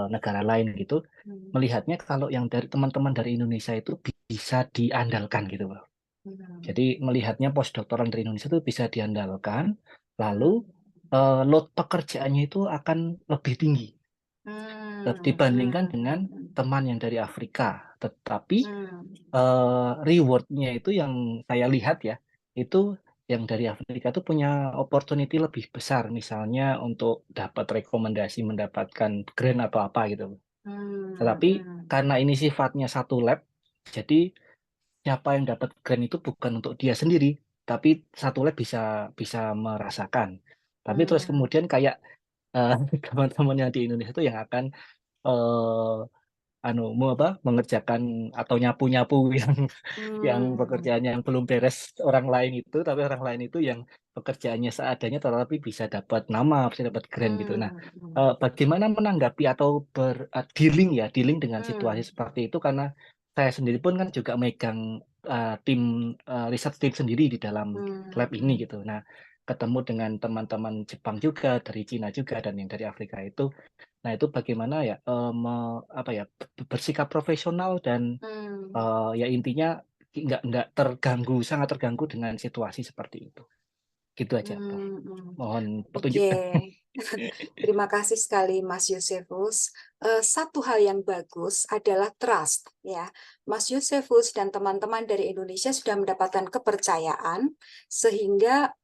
negara lain gitu. Melihatnya kalau yang dari teman-teman dari Indonesia itu bisa diandalkan gitu, Bro. Jadi melihatnya postdoktoral dari Indonesia itu bisa diandalkan, lalu load pekerjaannya itu akan lebih tinggi dibandingkan dengan teman yang dari Afrika. Tetapi rewardnya itu yang saya lihat ya, itu yang dari Afrika itu punya opportunity lebih besar, misalnya untuk dapat rekomendasi, mendapatkan grant atau apa gitu. Tetapi karena ini sifatnya satu lab, jadi siapa yang dapat grant itu bukan untuk dia sendiri, tapi satu lab bisa merasakan. Tapi terus kemudian kayak teman-teman yang di Indonesia itu yang akan mengerjakan atau nyapu-nyapu yang pekerjaannya yang belum beres orang lain itu, tapi orang lain itu yang pekerjaannya seadanya tetapi bisa dapat nama, bisa dapat grant gitu. Nah, bagaimana menanggapi atau dealing dengan situasi seperti itu, karena saya sendiri pun kan juga megang tim research team sendiri di dalam lab ini gitu. Nah, ketemu dengan teman-teman Jepang juga, dari Cina juga, dan yang dari Afrika itu. Nah, itu bagaimana ya bersikap profesional dan ya intinya nggak sangat terganggu dengan situasi seperti itu. Gitu aja, Prof. Mohon petunjuk. Oke. Terima kasih sekali Mas Yosefus. Satu hal yang bagus adalah trust, ya. Mas Yosefus dan teman-teman dari Indonesia sudah mendapatkan kepercayaan sehingga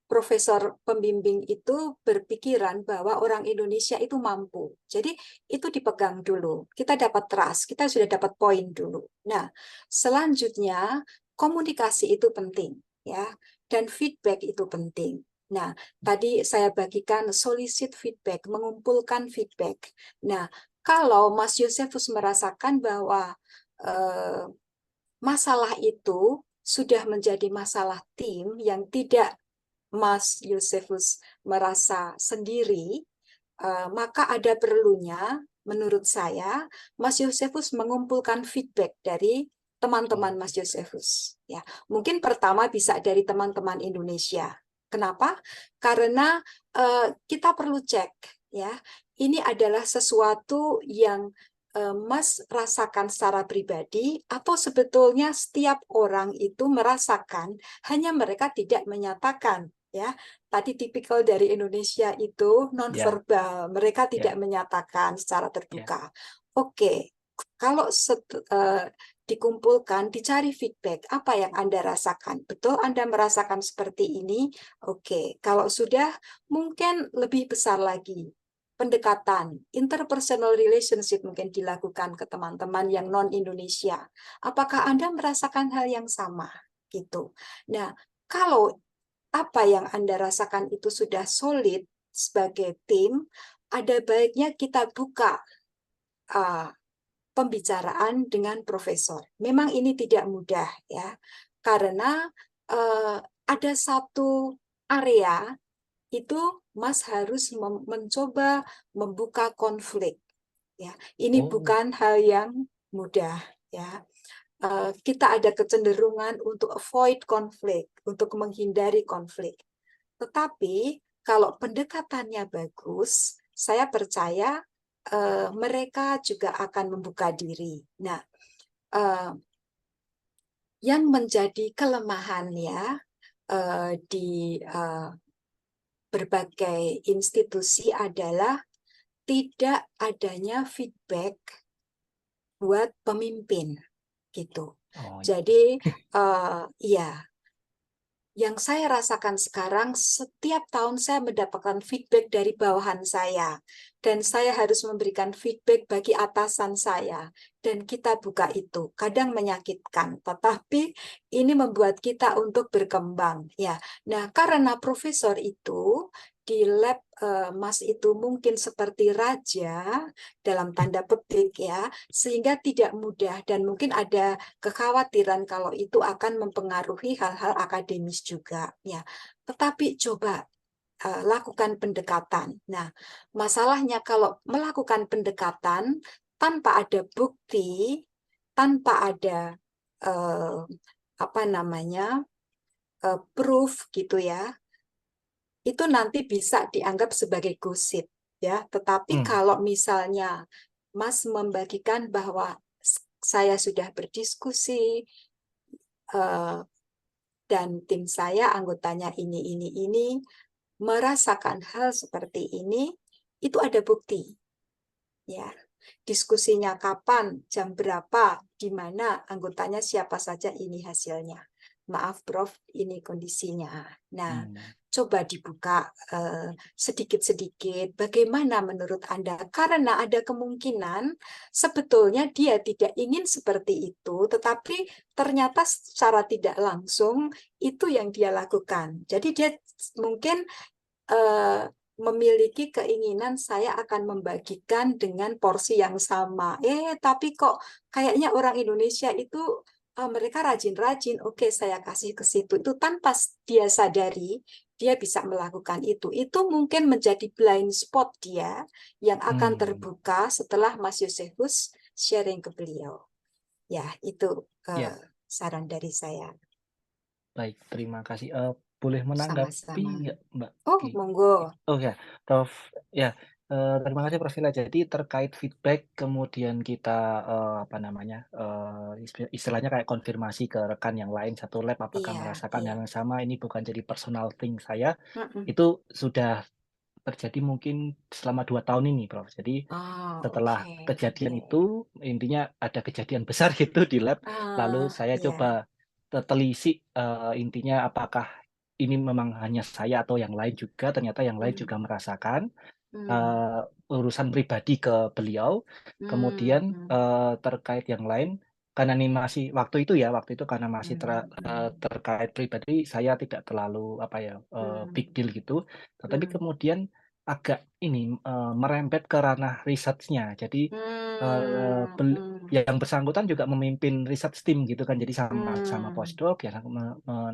profesor pembimbing itu berpikiran bahwa orang Indonesia itu mampu. Jadi itu dipegang dulu. Kita dapat trust, kita sudah dapat poin dulu. Nah, selanjutnya komunikasi itu penting, ya, dan feedback itu penting. Nah, tadi saya bagikan solicit feedback, mengumpulkan feedback. Nah, kalau Mas Yosefus merasakan bahwa masalah itu sudah menjadi masalah tim yang tidak Mas Yosefus merasa sendiri, maka ada perlunya, menurut saya, Mas Yosefus mengumpulkan feedback dari teman-teman Mas Yosefus. Ya, mungkin pertama bisa dari teman-teman Indonesia. Kenapa? Karena kita perlu cek, ya, ini adalah sesuatu yang Mas rasakan secara pribadi, atau sebetulnya setiap orang itu merasakan, hanya mereka tidak menyatakan. Ya, tadi tipikal dari Indonesia itu Ya, nonverbal, mereka tidak ya, menyatakan secara ya. terbuka. Oke, kalau dikumpulkan, dicari feedback, apa yang Anda rasakan? Betul Anda merasakan seperti ini? Oke, kalau sudah, mungkin lebih besar lagi pendekatan, interpersonal relationship mungkin dilakukan ke teman-teman yang non-Indonesia. Apakah Anda merasakan hal yang sama? Gitu. Nah, kalau apa yang Anda rasakan itu sudah solid sebagai tim, ada baiknya kita buka pembicaraan dengan profesor. Memang ini tidak mudah, ya, karena ada satu area itu Mas harus mencoba membuka konflik. Ya, ini Oh, bukan hal yang mudah, ya. Kita ada kecenderungan untuk avoid konflik, untuk menghindari konflik. Tetapi kalau pendekatannya bagus, saya percaya mereka juga akan membuka diri. Nah, yang menjadi kelemahannya di berbagai institusi adalah tidak adanya feedback buat pemimpin, gitu. oh ya. Jadi, ya, yang saya rasakan sekarang, setiap tahun saya mendapatkan feedback dari bawahan saya, dan saya harus memberikan feedback bagi atasan saya, dan kita buka itu. Kadang menyakitkan, tetapi ini membuat kita untuk berkembang. Ya, nah, karena profesor itu di lab Mas itu mungkin seperti raja dalam tanda petik, ya, sehingga tidak mudah, dan mungkin ada kekhawatiran kalau itu akan mempengaruhi hal-hal akademis juga, ya. Tetapi coba lakukan pendekatan. Nah, masalahnya kalau melakukan pendekatan tanpa ada bukti, tanpa ada apa namanya proof, gitu ya, itu nanti bisa dianggap sebagai gosip, ya. Tetapi kalau misalnya Mas membagikan bahwa saya sudah berdiskusi dan tim saya anggotanya ini merasakan hal seperti ini, itu ada bukti, ya. Diskusinya kapan, jam berapa, di mana, anggotanya siapa saja, ini hasilnya. Maaf Prof, ini kondisinya. Nah, coba dibuka sedikit-sedikit, bagaimana menurut Anda? Karena ada kemungkinan sebetulnya dia tidak ingin seperti itu, tetapi ternyata secara tidak langsung itu yang dia lakukan. Jadi dia mungkin memiliki keinginan saya akan membagikan dengan porsi yang sama. Tapi kok kayaknya orang Indonesia itu mereka rajin-rajin. Oke, saya kasih ke situ. Itu tanpa dia sadari, dia bisa melakukan itu. Itu mungkin menjadi blind spot dia yang akan terbuka setelah Mas Yosefus sharing ke beliau. Ya, itu Ya, saran dari saya. baik, terima kasih. Boleh menanggapi Sama-sama. nggak, Mbak? Oh, monggo. Oh ya, Prof. Ya, terima kasih Prof. Vila. Jadi terkait feedback, kemudian kita apa namanya, istilahnya kayak konfirmasi ke rekan yang lain satu lab apakah Iya, merasakan iya. hal yang sama, ini bukan jadi personal thing saya. Mm-mm. Itu sudah terjadi mungkin selama 2 tahun ini, Prof. Jadi setelah Oke. kejadian itu, intinya ada kejadian besar gitu di lab, lalu saya Iya. coba telisik intinya apakah ini memang hanya saya atau yang lain juga, ternyata yang lain juga merasakan urusan pribadi ke beliau. Kemudian terkait yang lain, karena ini masih waktu itu karena masih terkait pribadi, saya tidak terlalu big deal gitu. Tetapi kemudian agak ini merembet ke ranah research-nya. Jadi yang bersangkutan juga memimpin research team gitu kan. Jadi sama postdoc ya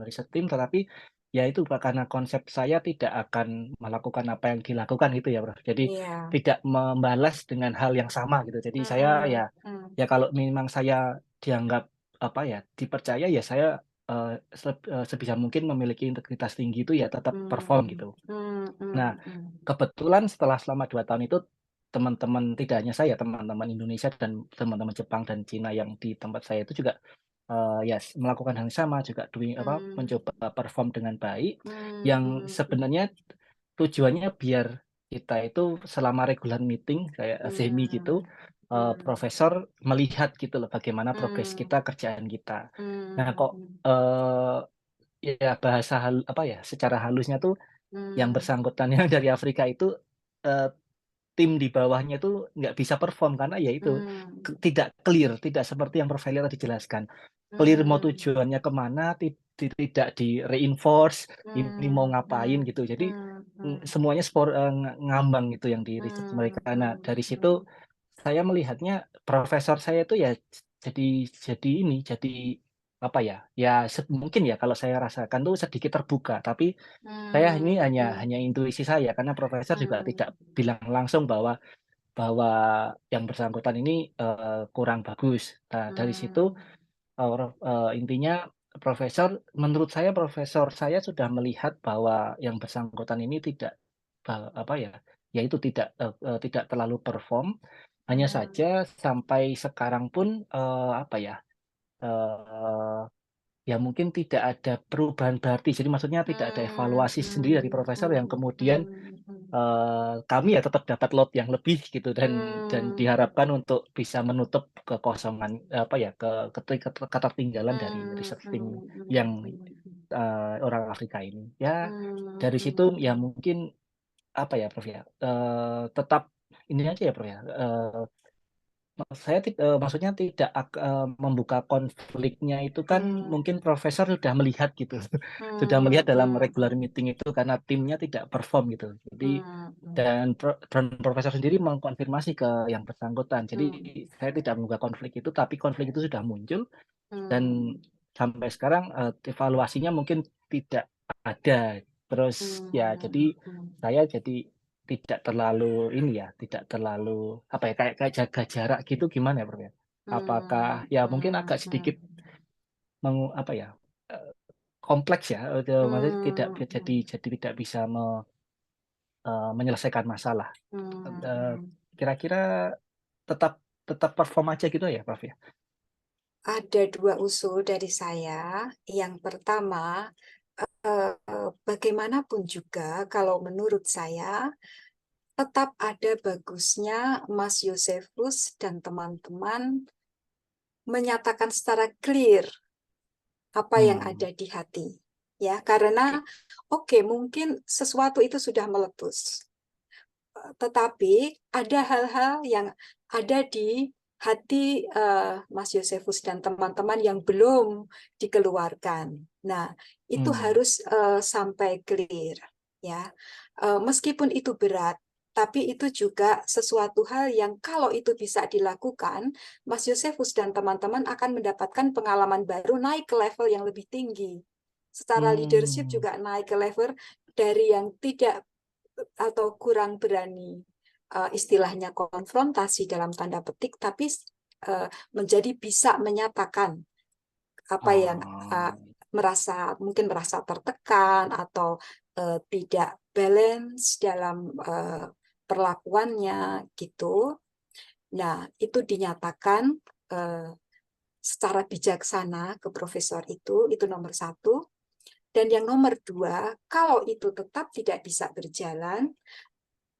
research team, tetapi ya itu Pak, karena konsep saya tidak akan melakukan apa yang dilakukan gitu ya, Prof. Jadi Iya. tidak membalas dengan hal yang sama gitu. Jadi saya ya kalau memang saya dianggap dipercaya ya saya sebisa mungkin memiliki integritas tinggi itu ya tetap perform gitu. Nah, kebetulan selama 2 tahun itu teman-teman, tidak hanya saya, teman-teman Indonesia dan teman-teman Jepang dan Cina yang di tempat saya itu juga melakukan hal yang sama, juga mencoba perform dengan baik, yang sebenarnya tujuannya biar kita itu selama regular meeting kayak semi gitu, profesor melihat gitu loh bagaimana progres kita, kerjaan kita. Nah kok ya secara halusnya tuh yang bersangkutan yang dari Afrika itu tim di bawahnya itu nggak bisa perform karena ya itu tidak clear, tidak seperti yang Prof. Elia tadi jelaskan. Clear mau tujuannya kemana, tidak di reinforce, ini mau ngapain gitu. Jadi semuanya ngambang gitu yang di research mereka. Nah dari situ saya melihatnya profesor saya itu ya jadi mungkin ya kalau saya rasakan tuh sedikit terbuka, tapi saya ini hanya intuisi saya karena profesor juga tidak bilang langsung bahwa yang bersangkutan ini kurang bagus. Nah, dari situ intinya menurut saya profesor saya sudah melihat bahwa yang bersangkutan ini tidak tidak terlalu perform. Hanya saja sampai sekarang pun ya mungkin tidak ada perubahan berarti. Jadi maksudnya tidak ada evaluasi sendiri dari profesor yang kemudian kami ya tetap dapat load yang lebih gitu dan diharapkan untuk bisa menutup kekosongan ketertinggalan dari research team yang orang Afrika ini. Ya dari situ ya mungkin Prof ya, tetap ini aja ya Prof ya, saya maksudnya tidak membuka konfliknya itu kan mungkin profesor sudah melihat gitu, sudah melihat dalam regular meeting itu karena timnya tidak perform gitu. Jadi dan profesor sendiri mengkonfirmasi ke yang bersangkutan. Jadi saya tidak membuka konflik itu, tapi konflik itu sudah muncul dan sampai sekarang evaluasinya mungkin tidak ada. Terus ya jadi saya tidak terlalu tidak terlalu kayak jaga jarak gitu, gimana ya Prof ya? Apakah ya mungkin agak sedikit kompleks ya, maksudnya tidak bisa menyelesaikan masalah. Kira-kira tetap perform aja gitu ya Prof ya? Ada 2 usul dari saya. Yang pertama, bagaimanapun juga kalau menurut saya tetap ada bagusnya Mas Yosefus dan teman-teman menyatakan secara clear apa yang ada di hati. Ya, karena mungkin sesuatu itu sudah meletus. Tetapi ada hal-hal yang ada di hati Mas Yosefus dan teman-teman yang belum dikeluarkan. Nah, itu harus sampai clear, ya. Meskipun itu berat, tapi itu juga sesuatu hal yang kalau itu bisa dilakukan, Mas Yosefus dan teman-teman akan mendapatkan pengalaman baru, naik ke level yang lebih tinggi. Secara leadership juga naik ke level dari yang tidak atau kurang berani istilahnya konfrontasi dalam tanda petik, tapi menjadi bisa menyatakan apa yang mungkin merasa tertekan atau tidak balance dalam perlakuannya gitu. Nah, itu dinyatakan secara bijaksana ke profesor itu nomor 1. Dan yang nomor 2, kalau itu tetap tidak bisa berjalan,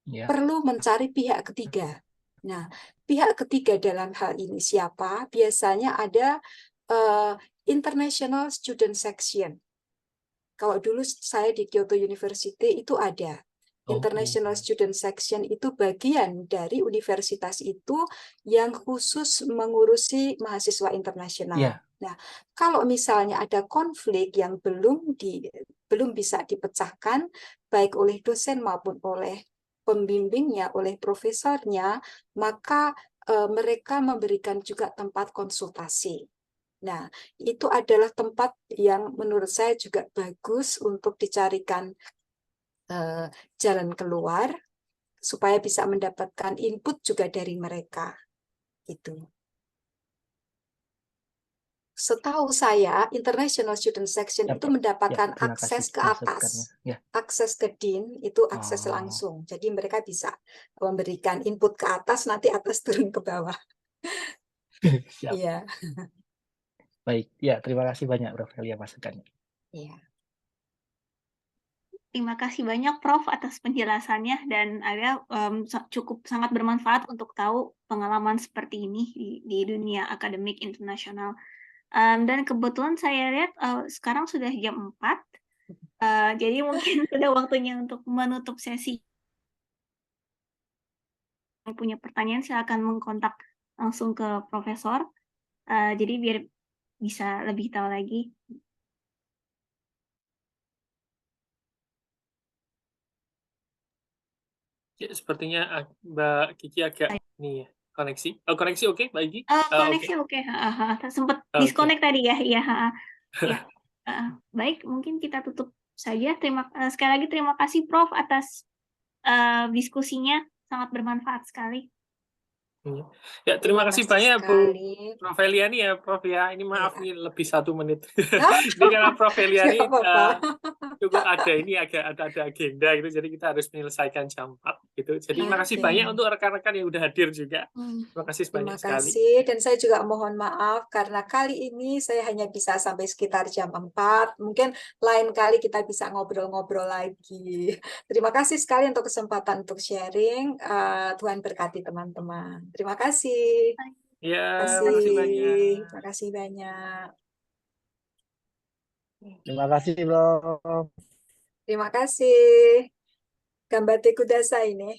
perlu mencari pihak ketiga. Nah, pihak ketiga dalam hal ini siapa? Biasanya ada International Student Section. Kalau dulu saya di Kyoto University itu ada. Oh, International Student Section itu bagian dari universitas itu yang khusus mengurusi mahasiswa internasional. iya. Nah, kalau misalnya ada konflik yang belum bisa dipecahkan baik oleh dosen maupun oleh pembimbingnya, oleh profesornya, maka mereka memberikan juga tempat konsultasi. Nah, itu adalah tempat yang menurut saya juga bagus untuk dicarikan jalan keluar supaya bisa mendapatkan input juga dari mereka. Gitu. Setahu saya, International Student Section Ya, itu Prof. Ya, mendapatkan terima akses kasih ke masukannya. atas. Ya. Akses ke DIN itu akses Oh, langsung. Jadi mereka bisa memberikan input ke atas, nanti atas turun ke bawah. siap. Iya. Baik. Ya, terima kasih banyak Prof. Elia masukannya. Iya. Terima kasih banyak Prof atas penjelasannya dan ada cukup sangat bermanfaat untuk tahu pengalaman seperti ini di dunia akademik internasional. Dan kebetulan saya lihat sekarang sudah jam 4, jadi mungkin sudah waktunya untuk menutup sesi. Yang punya pertanyaan silakan mengkontak langsung ke Profesor, jadi biar bisa lebih tahu lagi. Ya, sepertinya Mbak Kiki agak nih ya, koneksi. Oh, koneksi oke, Mbak Kiki? Koneksi oke. Sempat disconnect tadi ya. Ya. Baik, mungkin kita tutup saja. Sekali lagi terima kasih Prof atas diskusinya, sangat bermanfaat sekali. Ya, terima kasih banyak Bu Prof. Eliani ya, Prof ya. Ini maaf nih lebih 1 menit. Ini karena Prof. Eliani cukup ada agenda gitu, jadi kita harus menyelesaikan jam 4 gitu. Jadi terima kasih banyak untuk rekan-rekan yang udah hadir juga. Terima kasih banyak sekali. Terima kasih, dan saya juga mohon maaf karena kali ini saya hanya bisa sampai sekitar jam 4. Mungkin lain kali kita bisa ngobrol-ngobrol lagi. Terima kasih sekali untuk kesempatan untuk sharing. Tuhan berkati teman-teman. Terima kasih. Ya, terima kasih banyak. Terima kasih banyak. Terima kasih, Prof. Terima kasih. Gambate kudasai ini.